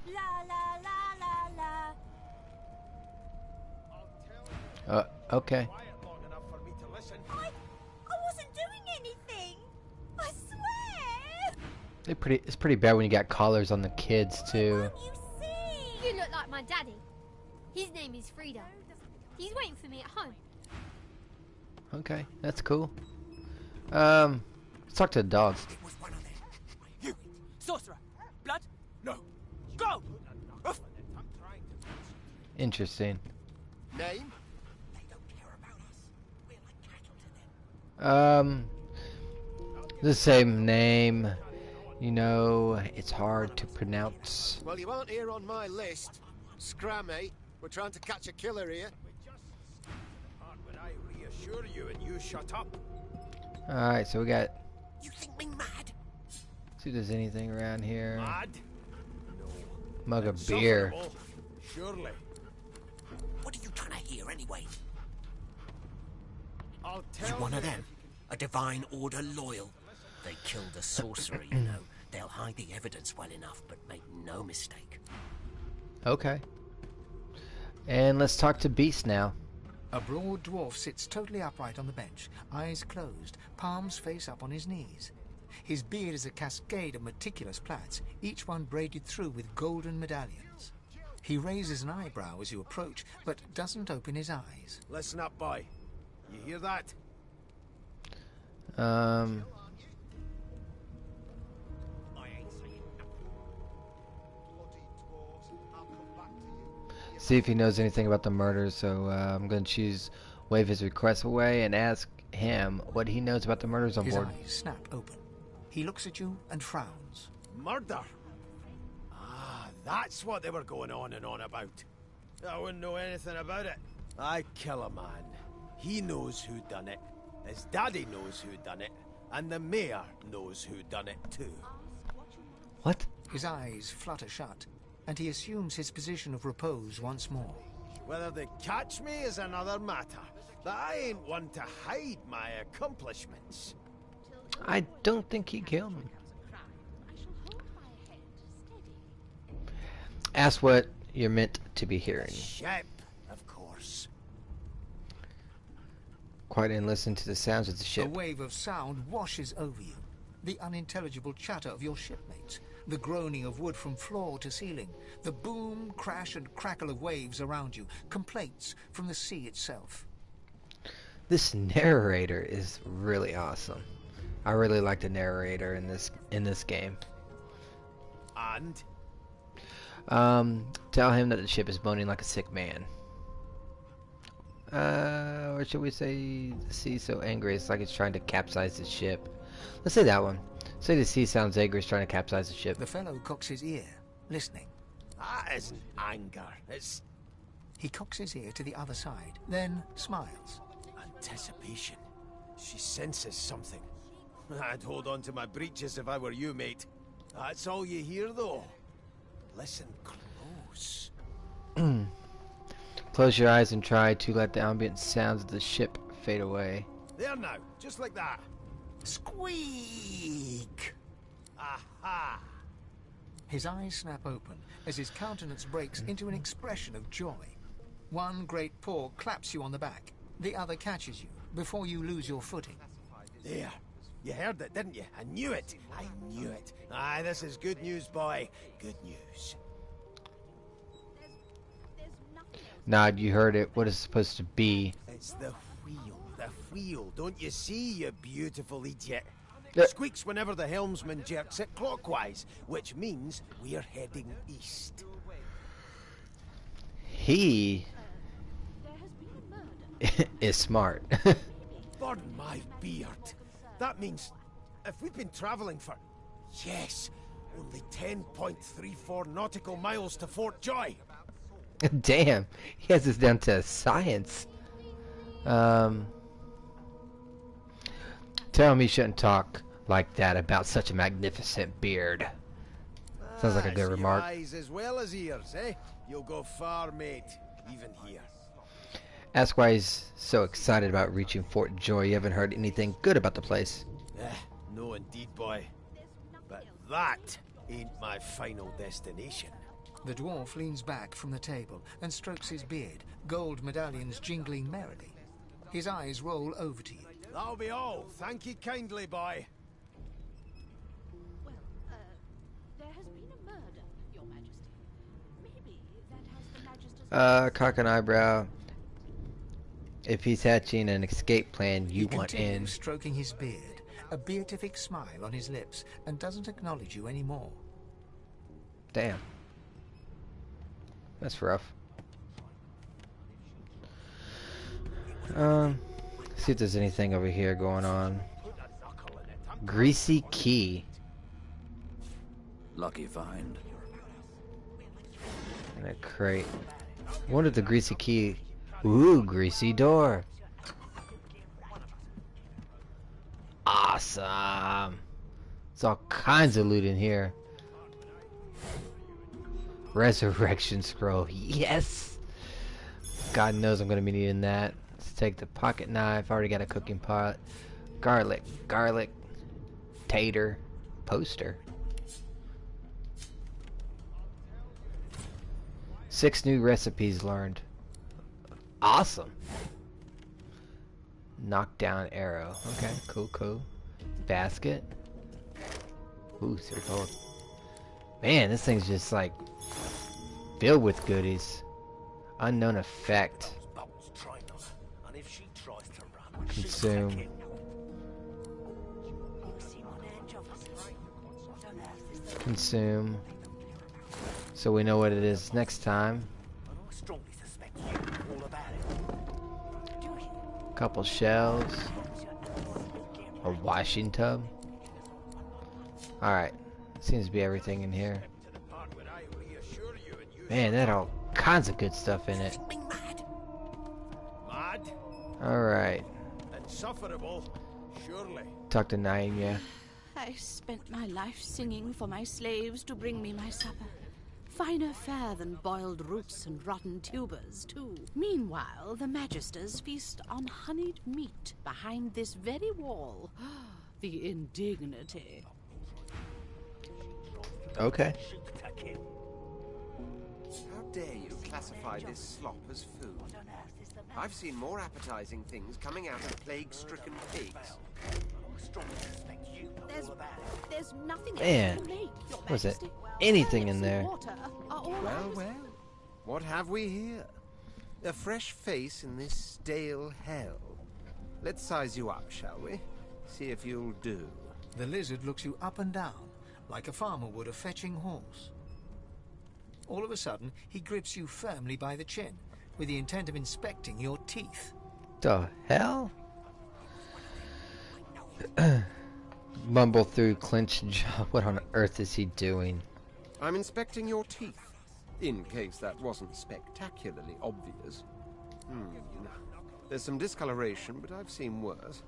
La la la la la. Okay. I wasn't doing anything. I swear. It's pretty bad when you got collars on the kids too. You see? You look like my daddy. His name is Frida. He's waiting for me at home. Okay, that's cool. Let's talk to the dog. You, sorcerer, blood, no, go. Interesting. Name? The same name. You know, it's hard to pronounce. Well, you aren't here on my list. Scrammy. We're trying to catch a killer here. When I reassure you and you shut up. Alright, so we got... You think me mad? See if there's anything around here. Mad? No. Mug of beer. Surely. What are you trying to hear anyway? I'll tell You one of them? A divine order loyal? They killed a sorcerer, you know. They'll hide the evidence well enough, but make no mistake. Okay. And let's talk to Beast now. A broad dwarf sits totally upright on the bench, eyes closed, palms face up on his knees. His beard is a cascade of meticulous plaits, each one braided through with golden medallions. He raises an eyebrow as you approach, but doesn't open his eyes. Listen up, boy. You hear that? See if he knows anything about the murder, so I'm going to choose wave his request away and ask him what he knows about the murders on board. His eyes snap open. He looks at you and frowns. Murder? Ah, that's what they were going on and on about. I wouldn't know anything about it. I kill a man. He knows who done it. His daddy knows who done it. And the mayor knows who done it too. What? His eyes flutter shut, and he assumes his position of repose once more. Whether they catch me is another matter, but I ain't one to hide my accomplishments. I don't think he killed him. Ask what you're meant to be hearing. Ship, of course. Quiet and listen to the sounds of the A ship. wave of sound washes over you. The unintelligible chatter of your shipmates, the groaning of wood from floor to ceiling, the boom, crash and crackle of waves around you, complaints from the sea itself. This narrator is really awesome. I really like the narrator in this game. And? Tell him that the ship is moaning like a sick man. Or should we say the sea so angry it's like it's trying to capsize the ship? Let's say that one. Say the sea sounds angry it's trying to capsize the ship. The fellow cocks his ear, listening. That isn't anger, it's... He cocks his ear to the other side, then smiles. Anticipation. She senses something. I'd hold on to my breeches if I were you, mate. That's all you hear, though. Listen close. Close your eyes and try to let the ambient sounds of the ship fade away. There now, just like that. Squeak! Aha! His eyes snap open as his countenance breaks into an expression of joy. One great paw claps you on the back. The other catches you before you lose your footing. There. You heard it, didn't you? I knew it. I knew it. Aye, this is good news, boy. Good news. Nod, you heard it. What is it supposed to be? It's the wheel. The wheel. Don't you see, you beautiful idiot? Yeah. Squeaks whenever the helmsman jerks it clockwise, which means we're heading east. He is smart. Burn my beard. That means if we've been traveling for, yes, only 10.34 nautical miles to Fort Joy. Damn, he has this down to science. Tell Tell him he shouldn't talk like that about such a magnificent beard. Sounds like a good So remark. eyes as well as ears, eh? You'll go far, mate. Even here. Ask why he's so excited about reaching Fort Joy. You haven't heard anything good about the place. No indeed, boy. But that ain't my final destination. The dwarf leans back from the table and strokes his beard, gold medallions jingling merrily. His eyes roll over to you. That'll be all. Thank you kindly, boy. Well, there has been a murder, Your Majesty. Maybe that has the Magister's... Cock an eyebrow. If he's hatching an escape plan, you He want continues in. stroking his beard, a beatific smile on his lips, and doesn't acknowledge you anymore. Damn. That's rough. See if there's anything over here going on. Greasy key. Lucky find. In a crate. Wonder if the greasy key. Ooh, greasy door. Awesome. There's all kinds of loot in here. Resurrection scroll. Yes. God knows I'm gonna be needing that. Let's take the pocket knife. I already got a cooking pot. Garlic. Tater. Poster. 6 new recipes learned. Awesome. Knockdown arrow. Okay, cool. Basket. Ooh, 3 gold. Man, this thing's just like filled with goodies. Unknown effect. Consume. Consume. So we know what it is next time. Couple shells. A washing tub. Alright. Seems to be everything in here. Man, that had all kinds of good stuff in it. Mad? Alright. Insufferable, surely. Talk to Naima. I spent my life singing for my slaves to bring me my supper. Finer fare than boiled roots and rotten tubers, too. Meanwhile, the Magisters feast on honeyed meat behind this very wall. The indignity. Okay. How dare you classify this slop as food? I've seen more appetizing things coming out of plague-stricken pigs. There's nothing Man, else to make, Your was it Majesty. anything in there? Well. What have we here? A fresh face in this stale hell. Let's size you up, shall we? See if you'll do. The lizard looks you up and down, like a farmer would a fetching horse. All of a sudden, he grips you firmly by the chin, with the intent of inspecting your teeth. The hell? Mumble through clenched jaw. What on earth is he doing? I'm inspecting your teeth, in case that wasn't spectacularly obvious. There's some discoloration, but I've seen worse.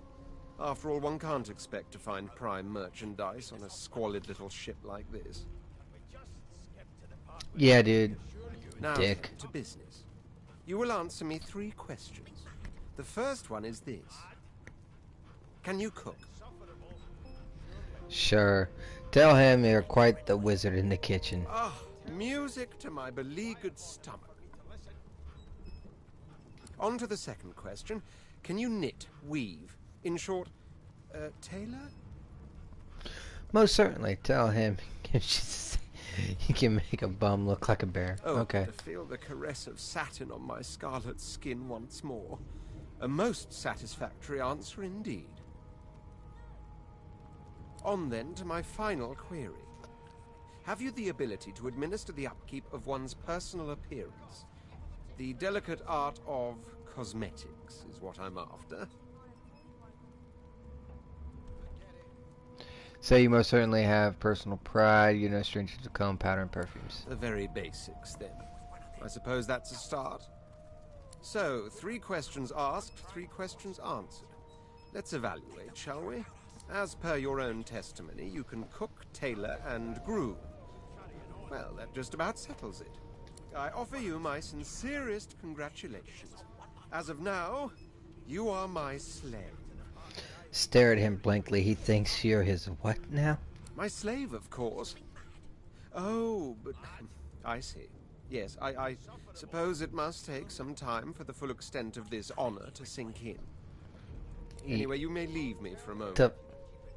After all, one can't expect to find prime merchandise on a squalid little ship like this. Yeah, dude. Now, Dick. to business. You will answer me 3 questions. The first one is this. Can you cook? Sure. Tell him you're quite the wizard in the kitchen. Ah, music to my beleaguered stomach. On to the second question. Can you knit, weave? In short, tailor? Most certainly. Tell him he can make a bum look like a bear. Oh, Okay. to feel the caress of satin on my scarlet skin once more. A most satisfactory answer indeed. On then to my final query. Have you the ability to administer the upkeep of one's personal appearance? The delicate art of cosmetics is what I'm after. So you most certainly have personal pride. You're no stranger to comb, powder, and perfumes. The very basics, then. I suppose that's a start. So, 3 questions asked, 3 questions answered. Let's evaluate, shall we? As per your own testimony, you can cook, tailor, and groom. Well, that just about settles it. I offer you my sincerest congratulations. As of now, you are my slave. Stare at him blankly. He thinks you're his what now? My slave, of course. Oh, but I see. Yes, I suppose it must take some time for the full extent of this honor to sink in. Anyway, you may leave me for a moment.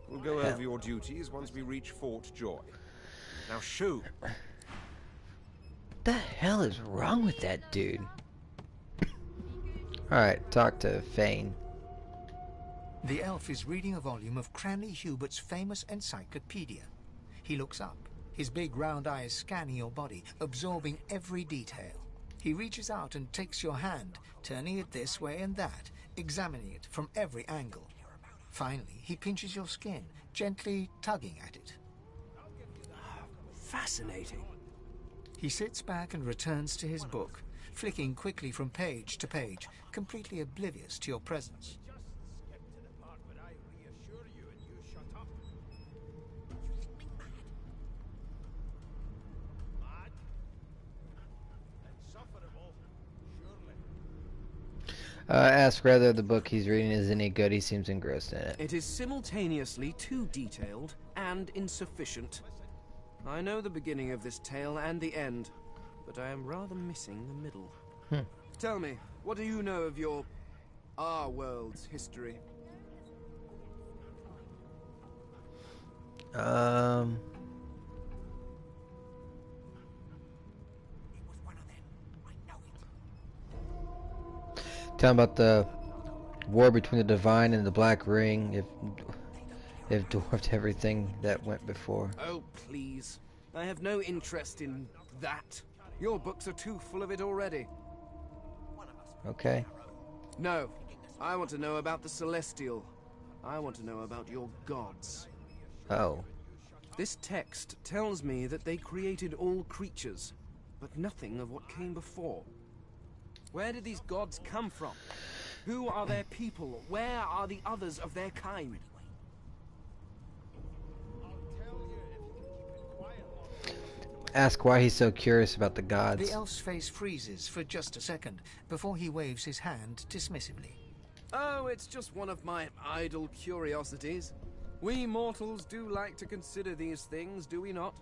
We'll go over your duties once we reach Fort Joy. Now, shoo! What the hell is wrong with that dude? Alright, talk to Fane. The elf is reading a volume of Cranley Hubert's famous encyclopedia. He looks up, his big round eyes scanning your body, absorbing every detail. He reaches out and takes your hand, turning it this way and that, examining it from every angle. Finally, he pinches your skin, gently tugging at it. Fascinating. He sits back and returns to his book, flicking quickly from page to page, completely oblivious to your presence. Ask whether the book he's reading is any good. He seems engrossed in it. It is simultaneously too detailed and insufficient. I know the beginning of this tale and the end, but I am rather missing the middle. Tell me, what do you know of our world's history? Tell him about the war between the Divine and the Black Ring, if dwarfed everything that went before. Oh, please. I have no interest in that. Your books are too full of it already. Okay. No. I want to know about the Celestial. I want to know about your gods. Oh. This text tells me that they created all creatures, but nothing of what came before. Where did these gods come from? Who are their people? Where are the others of their kind? Ask why he's so curious about the gods. The elf's face freezes for just a second before he waves his hand dismissively. Oh, it's just one of my idle curiosities. We mortals do like to consider these things, do we not?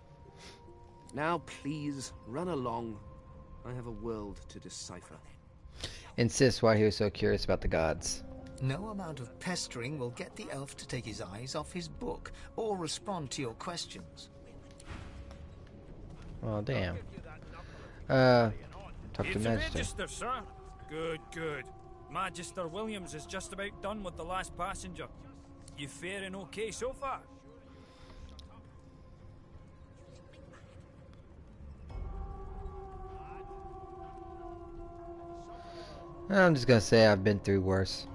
Now, please, run along. I have a world to decipher. Insists why he was so curious about the gods. No amount of pestering will get the elf to take his eyes off his book or respond to your questions. Oh, damn. Talk to It's Magister. Register, sir. Good, good. Magister Williams is just about done with the last passenger. You faring okay so far? I'm just gonna say I've been through worse.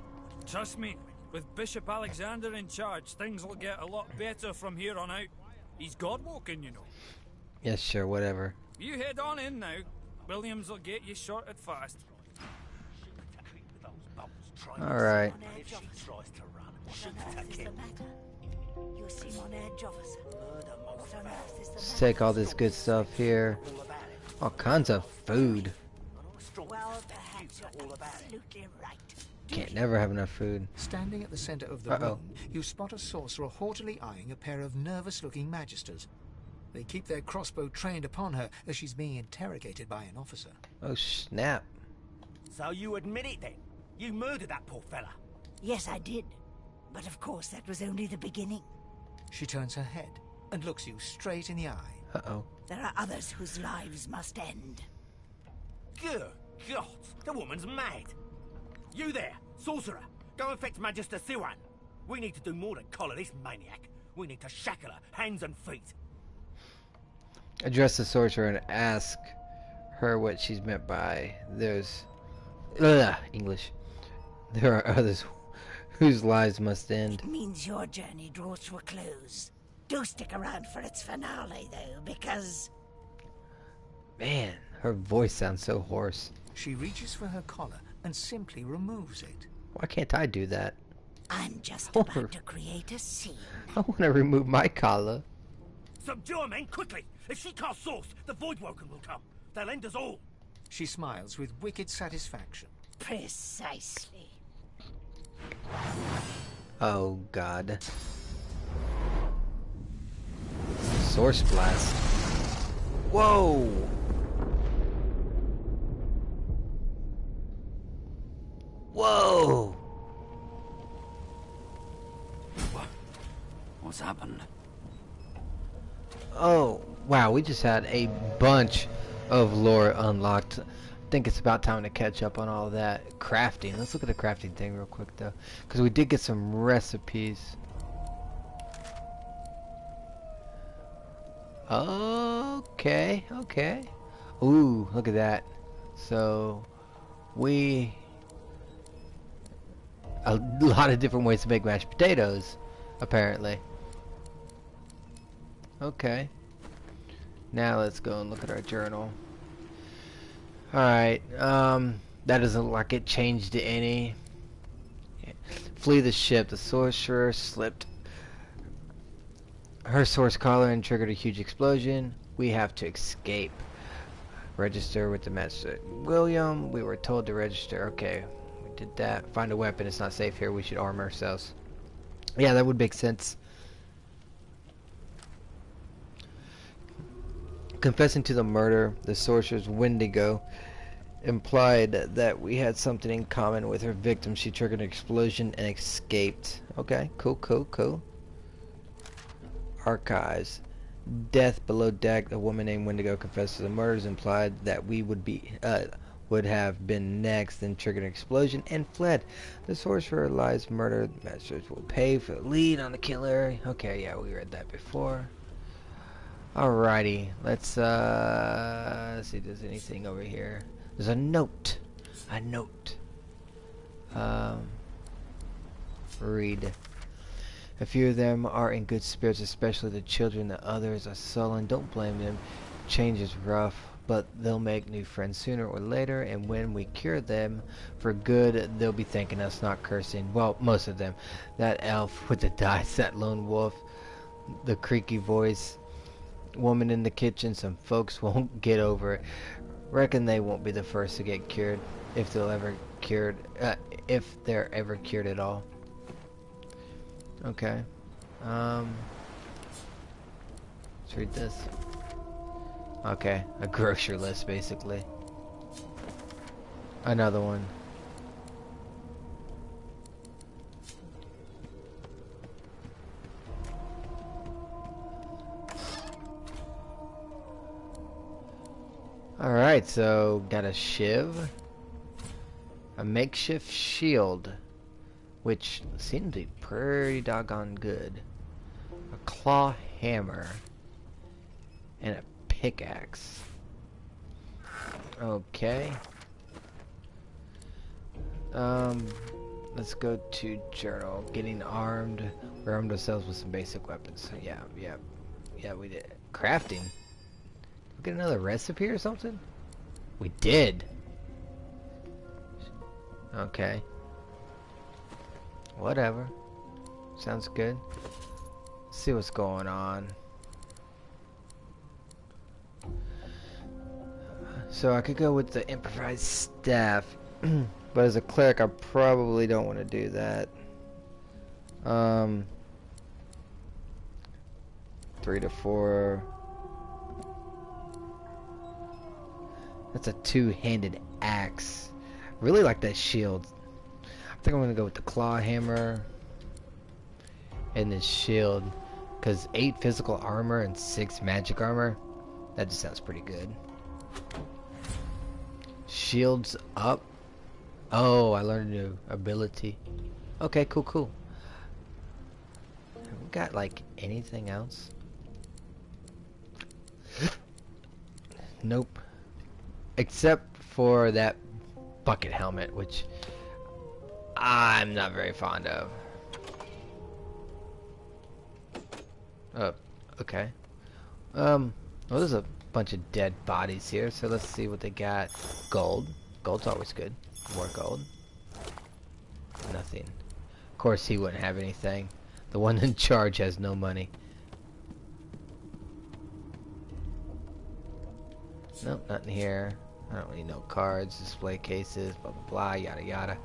Trust me, with Bishop Alexander in charge, things will get a lot better from here on out. He's God-woken, you know. Yes, sure, whatever. You head on in now. Williams will get you sorted fast. Alright. Let's take all this good stuff here. All kinds of food. Can't never have enough food. Standing at the center of the room, you spot a sorcerer haughtily eyeing a pair of nervous-looking magisters. They keep their crossbow trained upon her as she's being interrogated by an officer. Oh, snap. So you admit it then? You murdered that poor fella? Yes, I did. But of course, that was only the beginning. She turns her head and looks you straight in the eye. Uh-oh. There are others whose lives must end. Good God, the woman's mad. You there, sorcerer, go and fetch Magister Siwan. We need to do more than collar this maniac. We need to shackle her, hands and feet. Address the sorcerer and ask her what she's meant by there's English. There are others whose lives must end. It means your journey draws to a close. Do stick around for its finale, though, because... Man, her voice sounds so hoarse. She reaches for her collar and simply removes it. Why can't I do that? I'm just about to create a scene. I want to remove my collar. Subdue her, men, quickly! If she casts Source, the Voidwoken will come. They'll end us all. She smiles with wicked satisfaction. Precisely. Oh god. Source blast. Whoa! Whoa! What's happened? Oh, wow, we just had a bunch of lore unlocked. I think it's about time to catch up on all that. Crafting. Let's look at the crafting thing real quick, though. Because we did get some recipes. Okay, okay. Ooh, look at that. So, a lot of different ways to make mashed potatoes, apparently. Okay. Now let's go and look at our journal. Alright, that doesn't look like it changed any. Flee the ship. The sorcerer slipped her source collar and triggered a huge explosion. We have to escape. Register with the Master William. We were told to register. Okay, we did that. Find a weapon. It's not safe here. We should arm ourselves. Yeah, that would make sense. Confessing to the murder, the sorcerer's Wendigo implied that we had something in common with her victim. She triggered an explosion and escaped. Okay, cool, cool, cool. Archives. Death below deck. A woman named Wendigo confessed to the murders, implied that we would have been next, then triggered an explosion and fled. The sorcerer lies murdered. The masters will pay for the lead on the killer. Okay, yeah, we read that before. Alrighty, let's see if there's anything over here. There's a note. A note. Read. A few of them are in good spirits, especially the children. The others are sullen. Don't blame them. Change is rough, but they'll make new friends sooner or later, and when we cure them for good, they'll be thanking us, not cursing. Well, most of them. That elf with the dice, that lone wolf, the creaky voice, woman in the kitchen, some folks won't get over it. Reckon they won't be the first to get cured, if they're ever cured at all. Okay. Let's read this. Okay, a grocery list, basically. Another one. Alright, so got a shiv, a makeshift shield, which seems to be pretty doggone good, a claw hammer, and a pickaxe. Okay. Let's go to journal. Getting armed. We armed ourselves with some basic weapons. So yeah, we did. Crafting. Get another recipe or something? We did. Okay. Whatever. Sounds good. Let's see what's going on. So I could go with the improvised staff, but as a cleric I probably don't want to do that. 3 to 4. That's a two-handed axe. Really like that shield. I think I'm gonna go with the claw hammer and this shield, because 8 physical armor and 6 magic armor. That just sounds pretty good. Shields up. Oh, I learned a new ability. Okay, cool, cool. Have we got like anything else? Nope. Except for that bucket helmet, which I'm not very fond of. Oh, okay. Well, there's a bunch of dead bodies here, so let's see what they got. Gold. Gold's always good. More gold. Nothing. course he wouldn't have anything. The one in charge has no money. Nope, nothing here. I don't need no cards, display cases, blah blah blah, yada yada.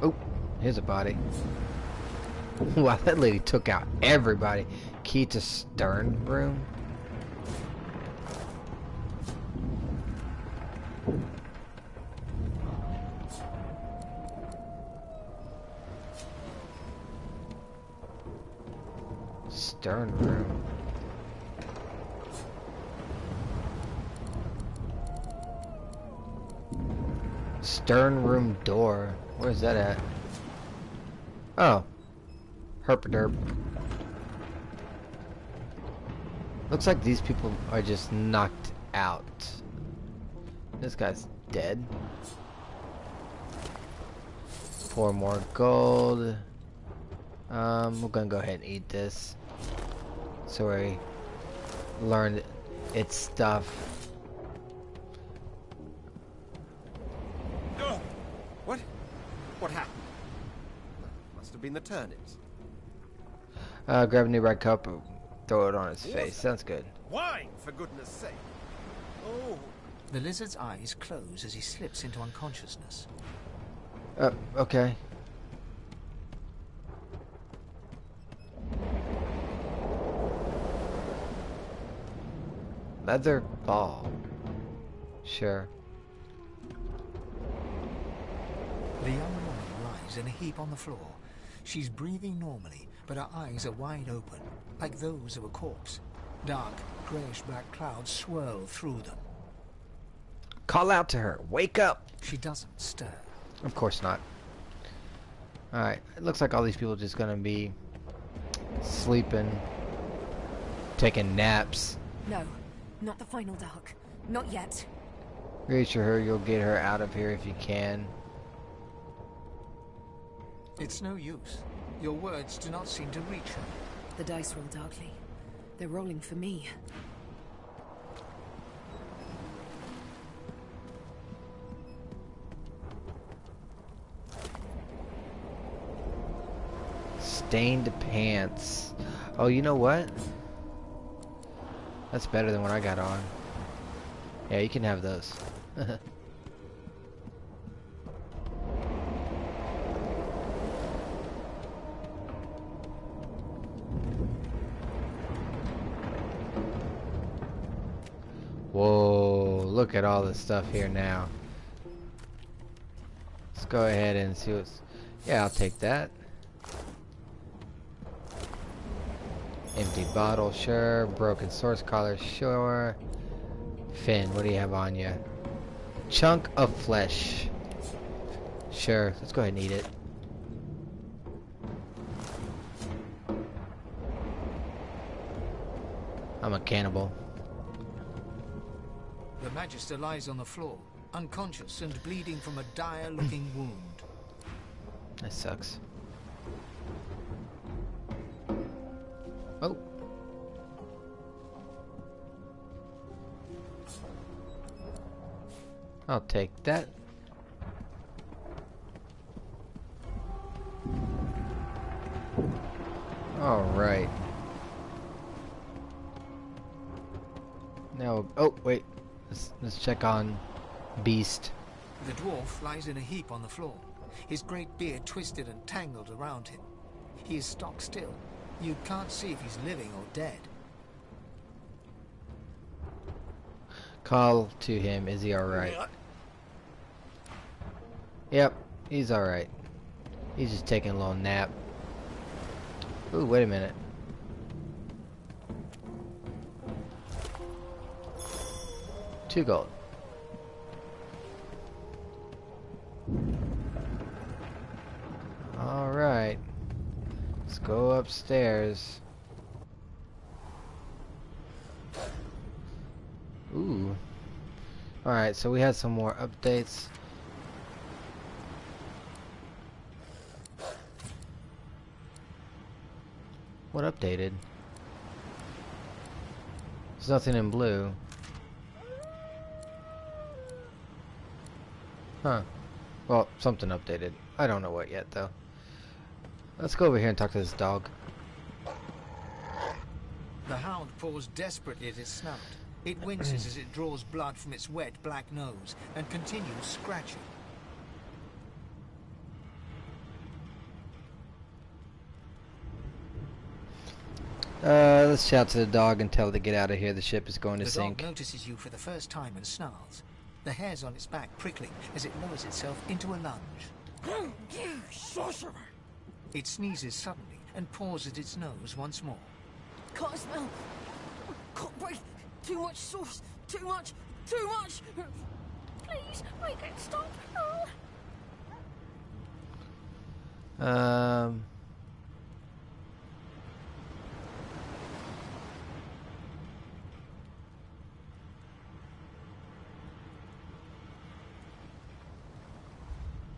Oh, here's a body. Wow, that lady took out everybody. Key to stern room. Stern room. Stern room door. Where's that at? Oh. Herpaderp. Looks like these people are just knocked out. This guy's dead. 4 more gold. We're gonna go ahead and eat this. So we learned its stuff. What? What happened? Must have been the turnips. Grab a new red cup, throw it on his face. Sounds good. Wine, for goodness sake. Oh. The lizard's eyes close as he slips into unconsciousness. Okay. Leather ball. Sure. The young woman lies in a heap on the floor. She's breathing normally, but her eyes are wide open, like those of a corpse. Dark, greyish-black clouds swirl through them. Call out to her. Wake up. She doesn't stir. Of course not. Alright. It looks like all these people are just gonna be sleeping, taking naps. No, not the final dark. Not yet. Reassure her you'll get her out of here if you can. It's no use. Your words do not seem to reach her. The dice roll darkly. They're rolling for me. Stained pants. Oh, you know what? That's better than what I got on. Yeah, you can have those. Whoa, look at all this stuff here now. Let's go ahead and see what's... Yeah, I'll take that. Empty bottle, sure. Broken source collar, sure. Finn, what do you have on you? Chunk of flesh. Sure, let's go ahead and eat it. I'm a cannibal. The Magister lies on the floor, unconscious and bleeding from a dire-looking wound. That sucks. Oh. I'll take that. All right. Now, oh wait. Let's check on Beast. The dwarf lies in a heap on the floor, his great beard twisted and tangled around him. He is stock still. You can't see if he's living or dead. Call to him. Is he alright? Yep, he's alright. He's just taking a little nap. Ooh, wait a minute. $2 gold. Alright. Let's go upstairs. Ooh. Alright, so we had some more updates. What updated? There's nothing in blue. Huh. Well, something updated. I don't know what yet, though. Let's go over here and talk to this dog. The hound paws desperately at its snout. It winces as it draws blood from its wet black nose and continues scratching. Let's shout to the dog and tell it to get out of here. The ship is going to sink. The dog notices you for the first time and snarls, the hairs on its back prickling as it lowers itself into a lunge. You sorcerer! It sneezes suddenly and paws at its nose once more. Can't smell. Can't breathe. Too much sauce. Too much. Too much. Please, make it stop.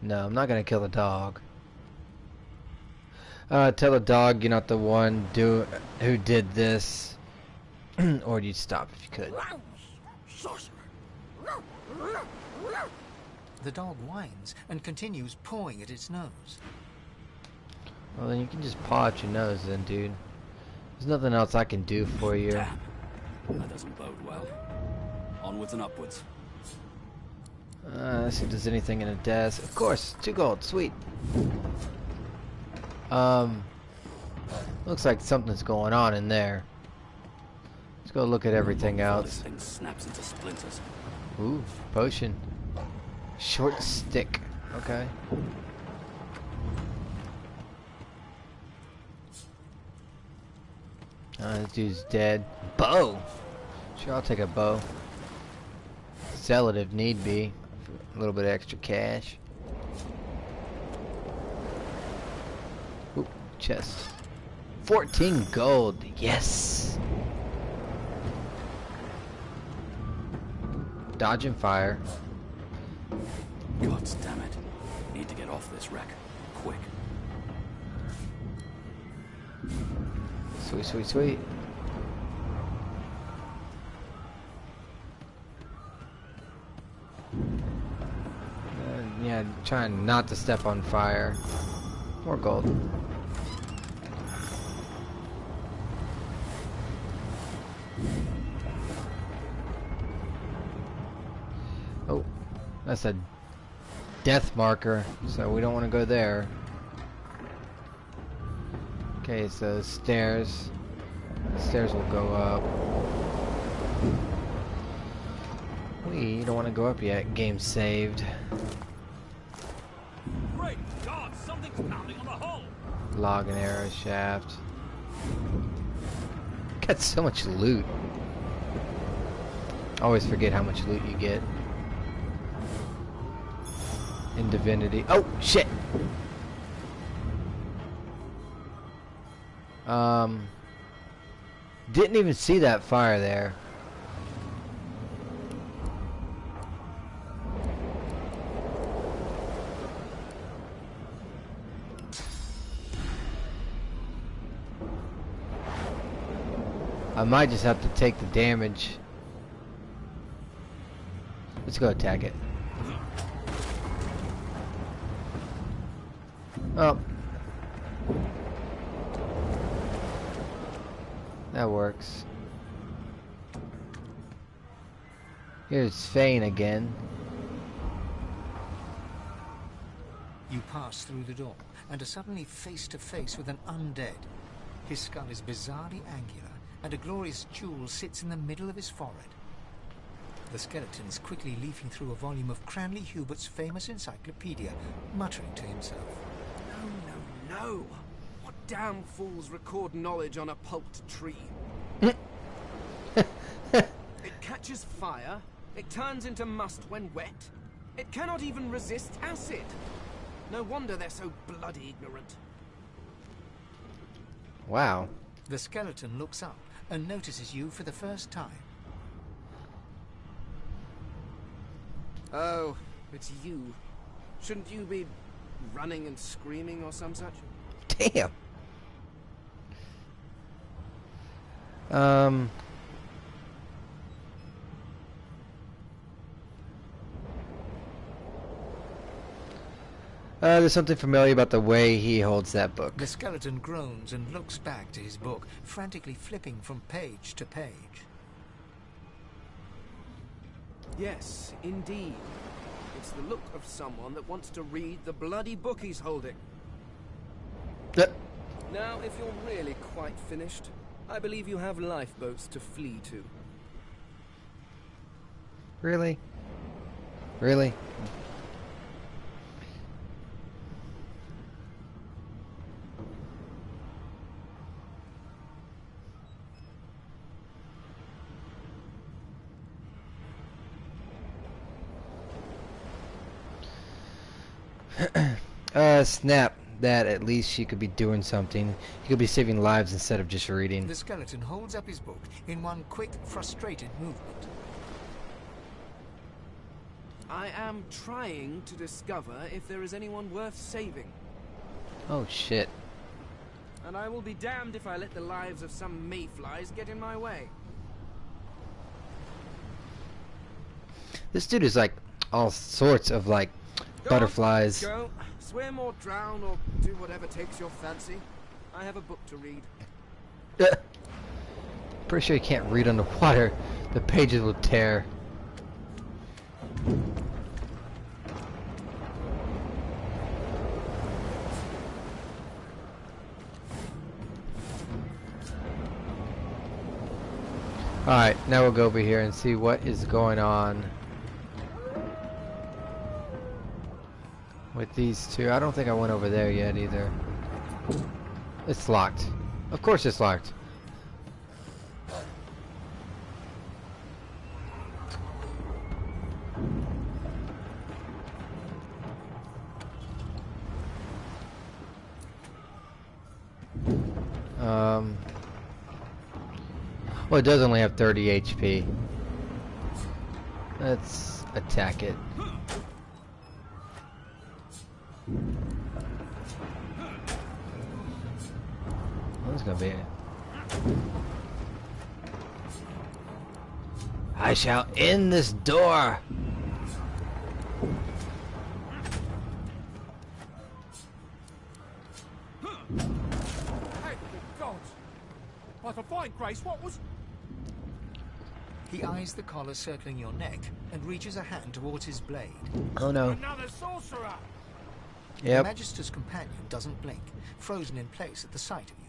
No, I'm not gonna kill the dog. Tell the dog you're not the one who did this. Or you'd stop if you could. The dog whines and continues pawing at its nose. Well, then you can just paw at your nose then, dude. There's nothing else I can do for you. Damn. That doesn't bode well. Onwards and upwards. Let's see if there's anything in a desk. Of course, 2 gold, sweet. Looks like something's going on in there. Let's go look at everything else. This thing snaps into splinters. Ooh, potion. Short stick. Okay. This dude's dead. Bow. Sure, I'll take a bow. Sell it if need be. A little bit of extra cash. Oop, chest. 14 gold. Yes. Dodging fire. God damn it. Need to get off this wreck. Quick. Sweet, sweet, sweet. Yeah, trying not to step on fire. More gold. Oh, that's a death marker, so we don't want to go there. Okay, so stairs. Stairs will go up. We don't want to go up yet. Game saved. Great God, something's pounding on the hull! Log and arrow shaft. Got so much loot. Always forget how much loot you get in Divinity. Oh shit! Didn't even see that fire there. I might just have to take the damage. Let's go attack it. Oh. That works. Here's Fane again. You pass through the door and are suddenly face to face with an undead. His skull is bizarrely angular, and a glorious jewel sits in the middle of his forehead. The skeleton is quickly leafing through a volume of Cranley Hubert's famous encyclopedia, muttering to himself. No, no, no! What damn fools record knowledge on a pulped tree? It catches fire, it turns into must when wet, it cannot even resist acid. No wonder they're so bloody ignorant. Wow. The skeleton looks up and notices you for the first time. Oh, it's you. Shouldn't you be running and screaming or some such? Damn. There's something familiar about the way he holds that book. The skeleton groans and looks back to his book, frantically flipping from page to page. Yes, indeed. It's the look of someone that wants to read the bloody book he's holding. Now, if you're really quite finished, I believe you have lifeboats to flee to. Really? Really? Snap. That at least she could be doing something. He could be saving lives instead of just reading. The skeleton holds up his book in one quick, frustrated movement. I am trying to discover if there is anyone worth saving. Oh shit. And I will be damned if I let the lives of some mayflies get in my way. This dude is like all sorts of like butterflies. Go. Swim or drown or do whatever takes your fancy. I have a book to read. Pretty sure you can't read underwater. The pages will tear. Alright, now we'll go over here and see what is going on with these two. I don't think I went over there yet either. It's locked. Of course it's locked. Well, it does only have 30 HP. Let's attack it. What's gonna be it? I shall end this door. Hey, God! By the fine grace, what was... He eyes the collar circling your neck and reaches a hand towards his blade. Oh no. Another sorcerer! Yep. The Magister's companion doesn't blink, frozen in place at the sight of you.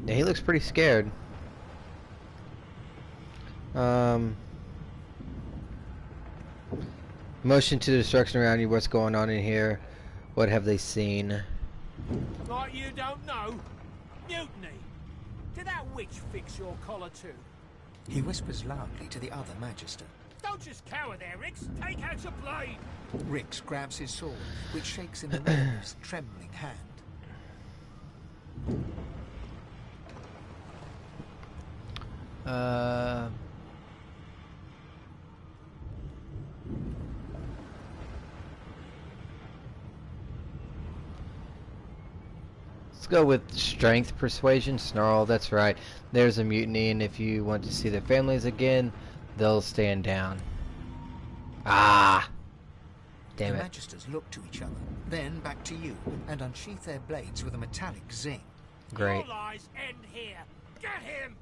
Yeah, he looks pretty scared. Motion to the destruction around you. What's going on in here? What have they seen? Like you don't know? Mutiny! Did that witch fix your collar too? He whispers loudly to the other Magister. Don't just cower there, Rix! Take out your blade! Rix grabs his sword, which shakes in the raven's trembling hand. Let's go with strength, persuasion, snarl. That's right. There's a mutiny, and if you want to see their families again, they'll stand down. Ah! Damn the it. Magisters look to each other, then back to you, and unsheath their blades with a metallic zing. Great. Your lies end here. Get him!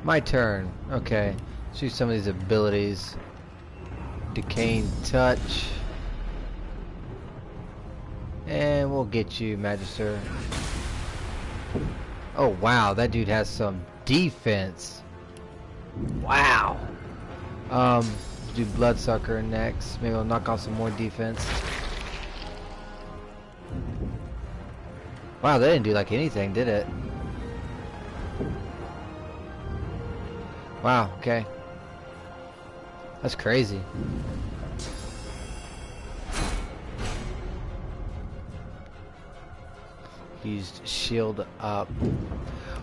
My turn. Okay. Let's use some of these abilities. Decaying touch. And we'll get you, Magister. Oh wow, that dude has some defense. Wow. Do Bloodsucker next. Maybe I'll knock off some more defense. Wow, they didn't do like anything, did it? Wow, okay. That's crazy. Used shield up.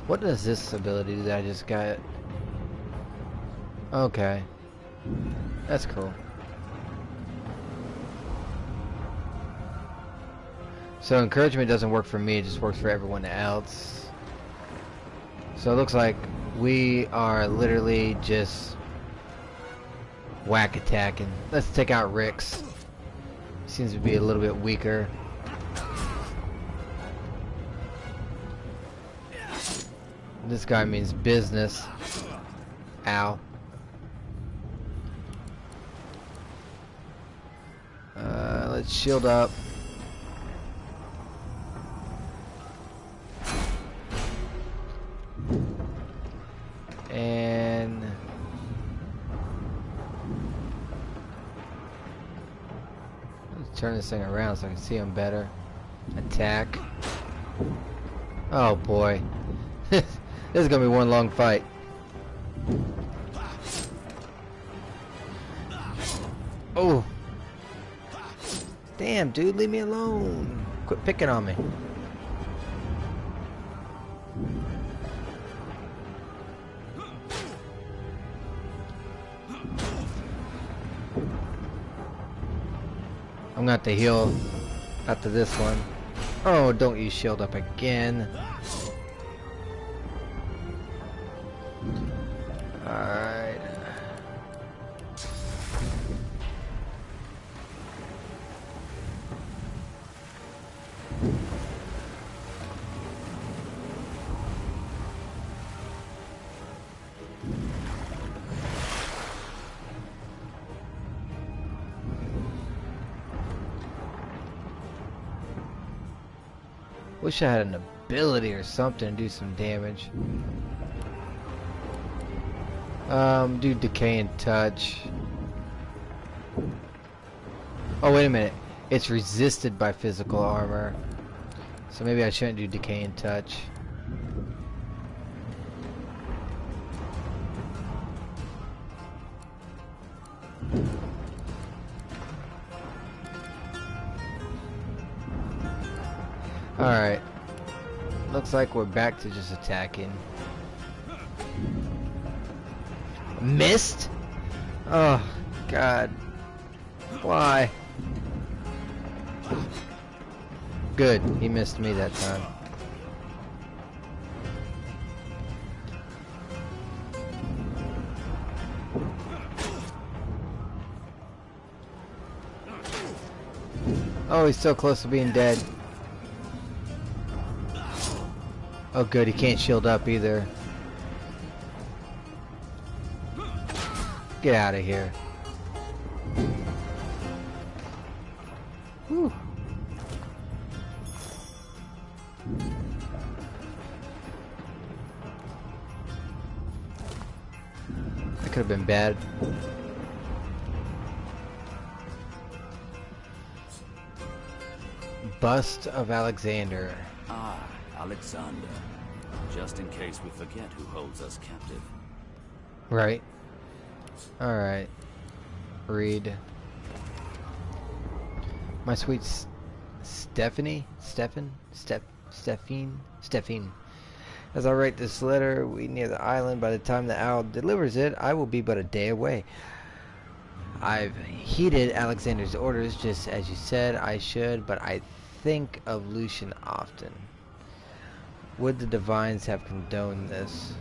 What does this ability that I just got? Okay. That's cool. So encouragement doesn't work for me, it just works for everyone else. So it looks like We are literally just whack attacking. Let's take out Rix. Seems to be a little bit weaker. This guy means business. Ow. Let's shield up. And let's turn this thing around so I can see him better. Attack. Oh boy. This is gonna be one long fight. Oh. Damn, dude, leave me alone. Quit picking on me. I'm gonna have to heal after this one. Oh, don't use shield up again. Alright. Wish I had an ability or something to do some damage. Do Decay and Touch. Oh, wait a minute. It's resisted by physical armor. So maybe I shouldn't do Decay and Touch. Alright. Looks like we're back to just attacking. Missed? Oh, God. Why? Good. He missed me that time. Oh, he's so close to being dead. Oh good, he can't shield up either. Get out of here. Whew. That could have been bad. Bust of Alexander. Ah, Alexander. Just in case we forget who holds us captive. Right. Alright. Read. My sweet Stephanie? Stephine? As I write this letter, we near the island. By the time the owl delivers it, I will be but a day away. I've heeded Alexander's orders, just as you said I should, but I think of Lucian often. Would the divines have condoned this?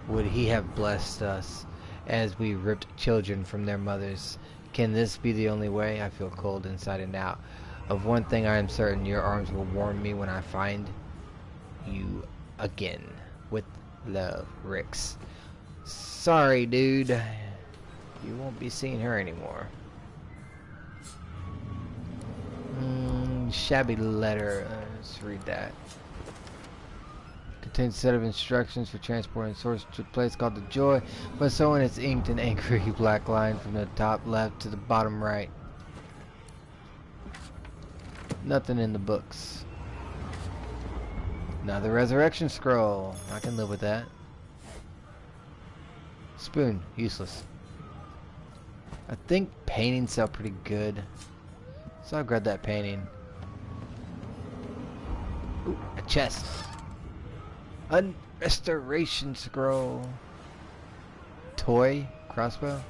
Would he have blessed us as we ripped children from their mothers? Can this be the only way? I feel cold inside and out. Of one thing I am certain, your arms will warm me when I find you again. With love, Rix. Sorry, dude. You won't be seeing her anymore. Shabby letter. Let's read that. Contains a set of instructions for transporting source to a place called the Joy, but so in it's inked an angry black line from the top left to the bottom right. Nothing in the books. Another resurrection scroll. I can live with that. Spoon. Useless. I think paintings sell pretty good, so I'll grab that painting. Ooh, a chest. A restoration scroll. Toy, crossbow,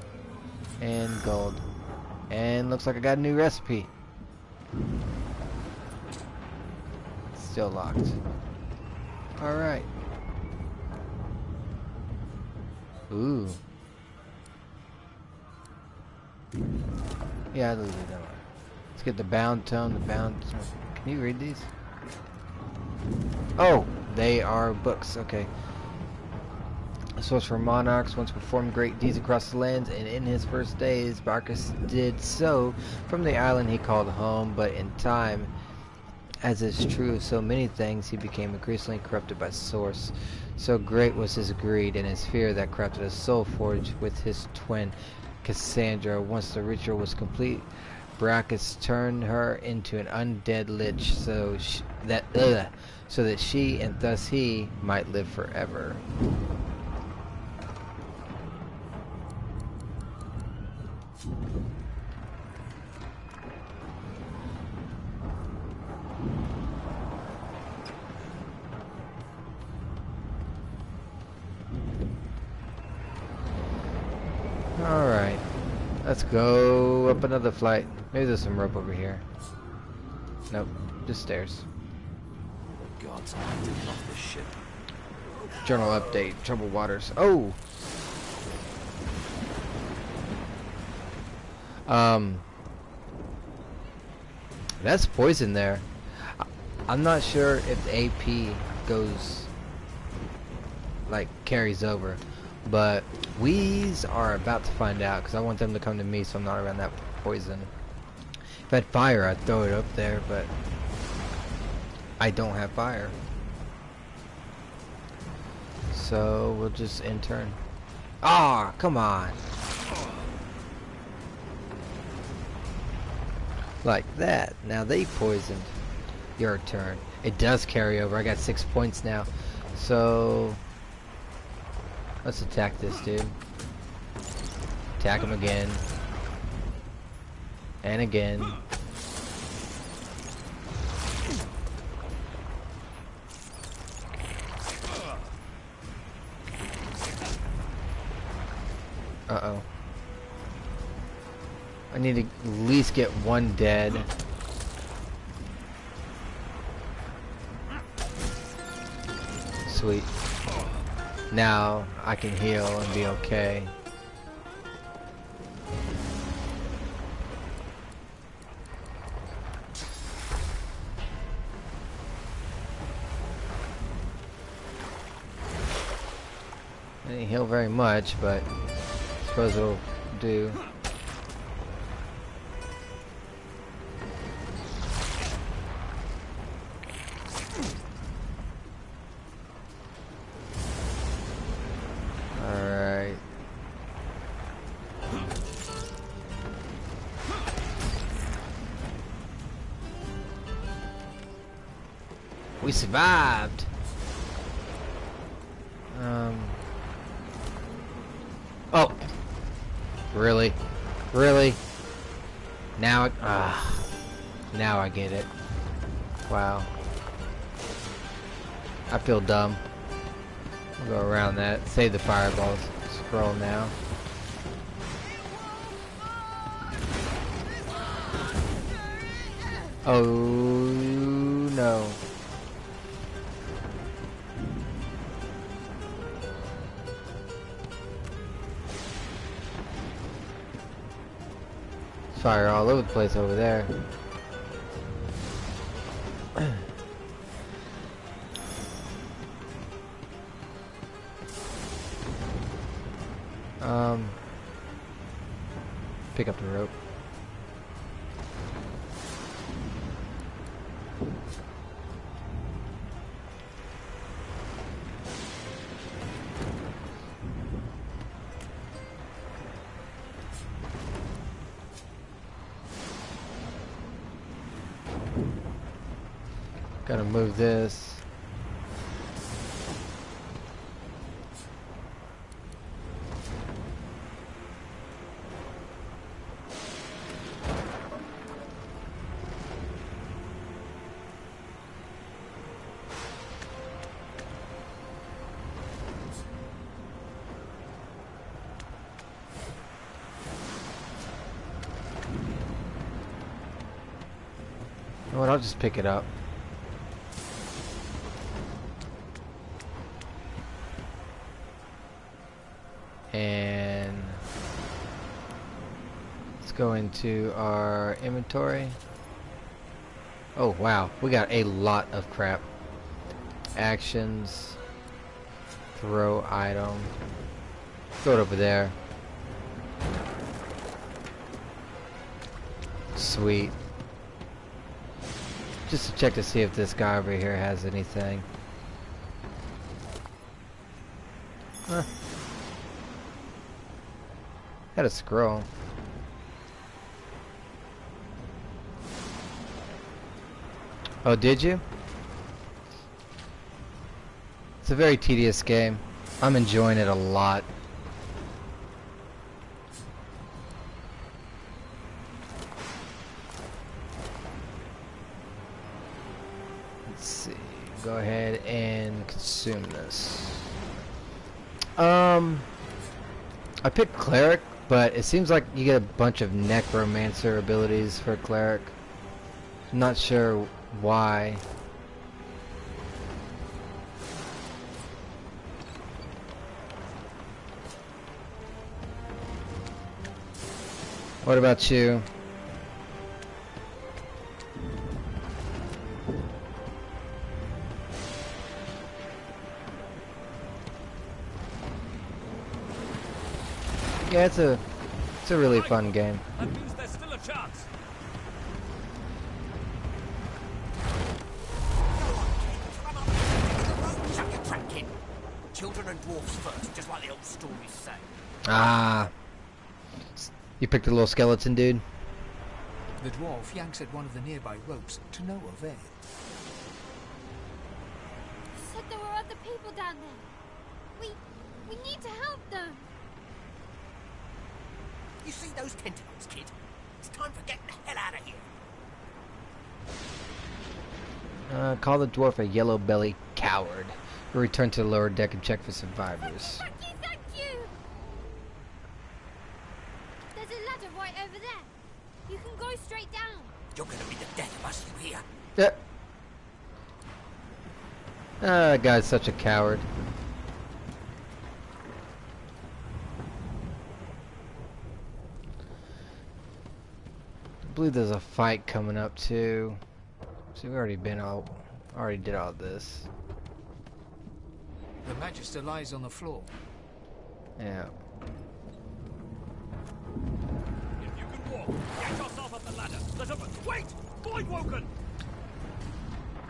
and gold. And looks like I got a new recipe. Still locked. Alright. Ooh. Yeah, I'll leave it that way. Let's get the bound tone, the bound tone. Can you read these? Oh, they are books. Okay. A source for monarchs once performed great deeds across the lands, and in his first days, Barcus did so from the island he called home, but in time, as is true of so many things, he became increasingly corrupted by source. So great was his greed and his fear that crafted a soul forge with his twin, Cassandra. Once the ritual was complete, Baracus turned her into an undead lich, so that she and thus he might live forever. Alright, let's go up another flight. Maybe there's some rope over here. Nope, just stairs. God's acting off this ship. Journal update, troubled waters. Oh! That's poison there. I'm not sure if the AP goes, like, carries over. But we's are about to find out, because I want them to come to me so I'm not around that poison. If I had fire, I'd throw it up there, but I don't have fire. So we'll just intern. Ah, come on. Like that. Now they poisoned. Your turn. It does carry over. I got 6 points now. So let's attack this dude. Attack him again. And again. Uh-oh. I need to at least get one dead. Sweet. Now I can heal and be okay. I didn't heal very much, but I suppose it'll do. Alright. We survived. Oh. Really? Really? Now now I get it. Wow. I feel dumb. We'll go around that. Save the fireballs. Scroll now. Oh no. Fire all over the place over there. Pick up the rope. Gotta move this. You know what, I'll just pick it up. go into our inventory. Oh wow, we got a lot of crap. Actions. Throw item. Throw it over there. Sweet. Just to check to see if this guy over here has anything. Huh. Had a scroll. Oh, did you? It's a very tedious game. I'm enjoying it a lot. Let's see. Go ahead and consume this. I picked cleric, but it seems like you get a bunch of necromancer abilities for cleric. I'm not sure why. What about you? Yeah, it's a really fun game. That means there's still a chance. Shut your trap, kid. Children and dwarfs first, just like the old stories say. Ah. You picked a little skeleton dude? The dwarf yanks at one of the nearby ropes to no avail. You said there were other people down there. We need to help them. You see those tentacles, kid? It's time for getting the hell out of here. Call the dwarf a yellow-bellied coward. Return to the lower deck and check for survivors. Thank you! There's a ladder right over there. You can go straight down. You're gonna be the death of us, you hear? Yep. That guy's such a coward. I believe there's a fight coming up too. See, we already did all this. The Magister lies on the floor. Yeah. If you can walk, get yourself up the ladder. There's a... Wait! Void Woken!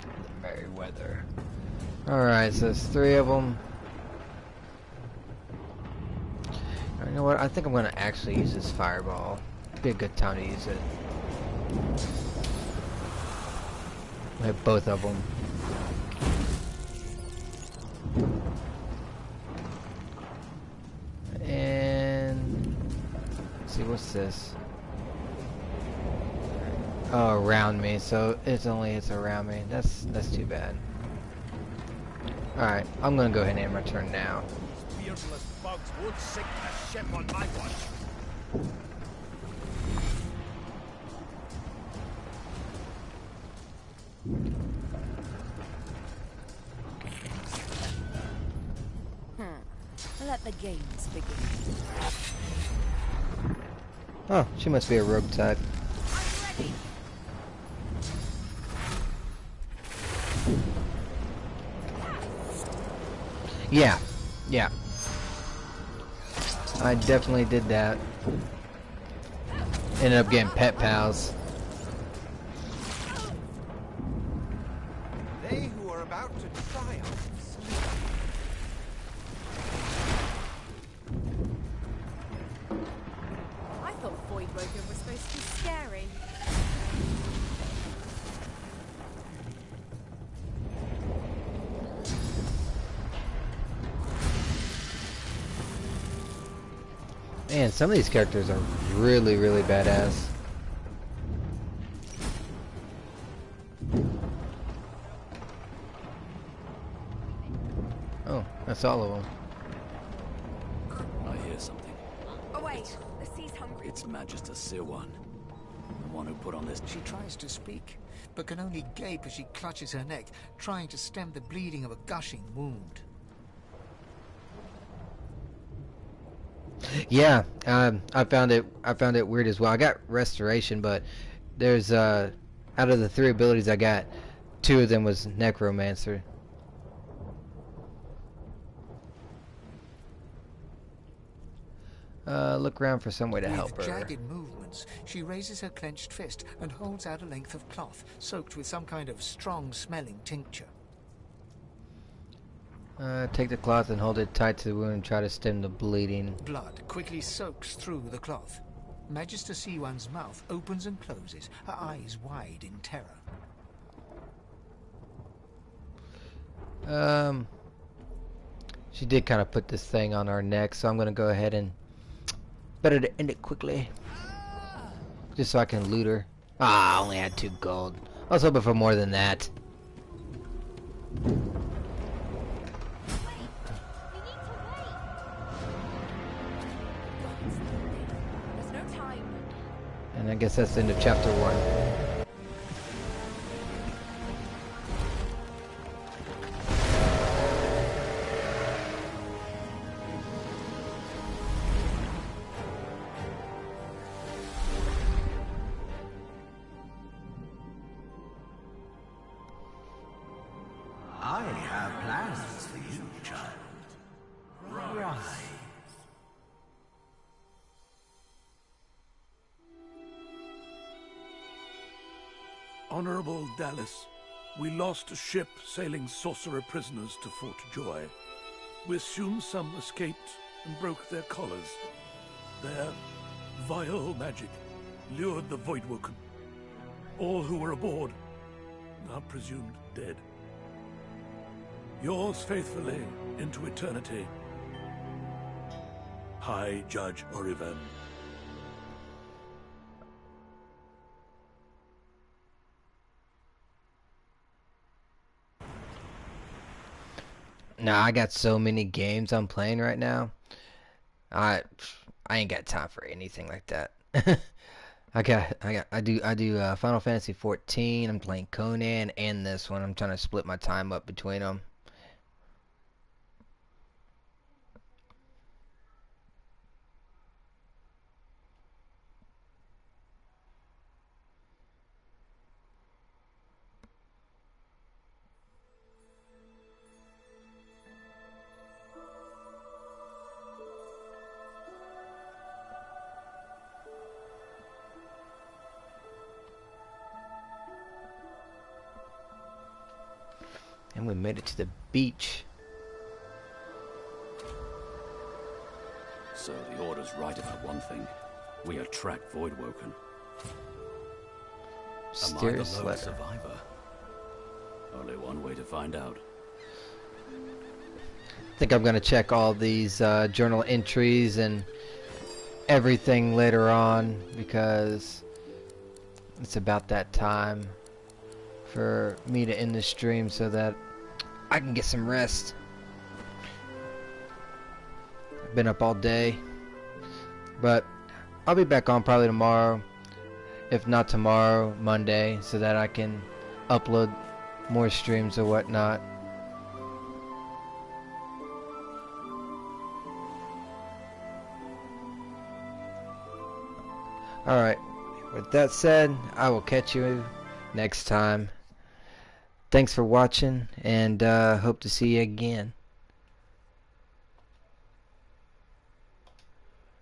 The Merryweather. Alright, so there's 3 of them. You know what? I think I'm gonna actually use this fireball. Be a good time to use it. I have both of them. And let's see, what's this? Oh, around me. So it's around me. That's too bad. All right, I'm gonna go ahead and end my turn now. Beardless bugs won't sink a ship on my watch. Let the games begin. Oh, she must be a rogue type. I'm ready. Yeah. I definitely did that. Ended up getting pet pals. They who are about to triumph sleep. I thought Void Woken was supposed to be scary. Man, some of these characters are really, really badass. Oh, that's all of them. I hear something. Oh wait, the sea's hungry. It's Magister Sirwan, the one who put on this. She tries to speak, but can only gape as she clutches her neck, trying to stem the bleeding of a gushing wound. Yeah, I found it weird as well. I got restoration, but there's out of the 3 abilities I got, 2 of them was necromancer. Look around for some way to help her. With jagged movements, she raises her clenched fist and holds out a length of cloth soaked with some kind of strong-smelling tincture. Take the cloth and hold it tight to the wound and try to stem the bleeding. Blood quickly soaks through the cloth. Magister C1's mouth opens and closes, her eyes wide in terror. She did kind of put this thing on our neck, so I'm gonna go ahead and better to end it quickly, just so I can loot her. Ah, I only had 2 gold. I was hoping for more than that. And I guess that's the end of chapter 1. I have plans for you, child. Rise. Honorable Dallas, we lost a ship sailing sorcerer prisoners to Fort Joy. We assume some escaped and broke their collars. Their vile magic lured the Voidwoken. All who were aboard are presumed dead. Yours faithfully into eternity, High Judge Oriven. Now I got so many games I'm playing right now. I ain't got time for anything like that. I do Final Fantasy 14. I'm playing Conan and this one. I'm trying to split my time up between them. And we made it to the beach. So the Order's right about one thing. We attract Voidwoken. Am I the lone survivor? Only one way to find out. I think I'm gonna check all these journal entries and everything later on, because it's about that time for me to end the stream so that I can get some rest. I've been up all day, but I'll be back on probably tomorrow, if not tomorrow, Monday, so that I can upload more streams or whatnot. Alright, with that said, I will catch you next time. Thanks for watching, and hope to see you again.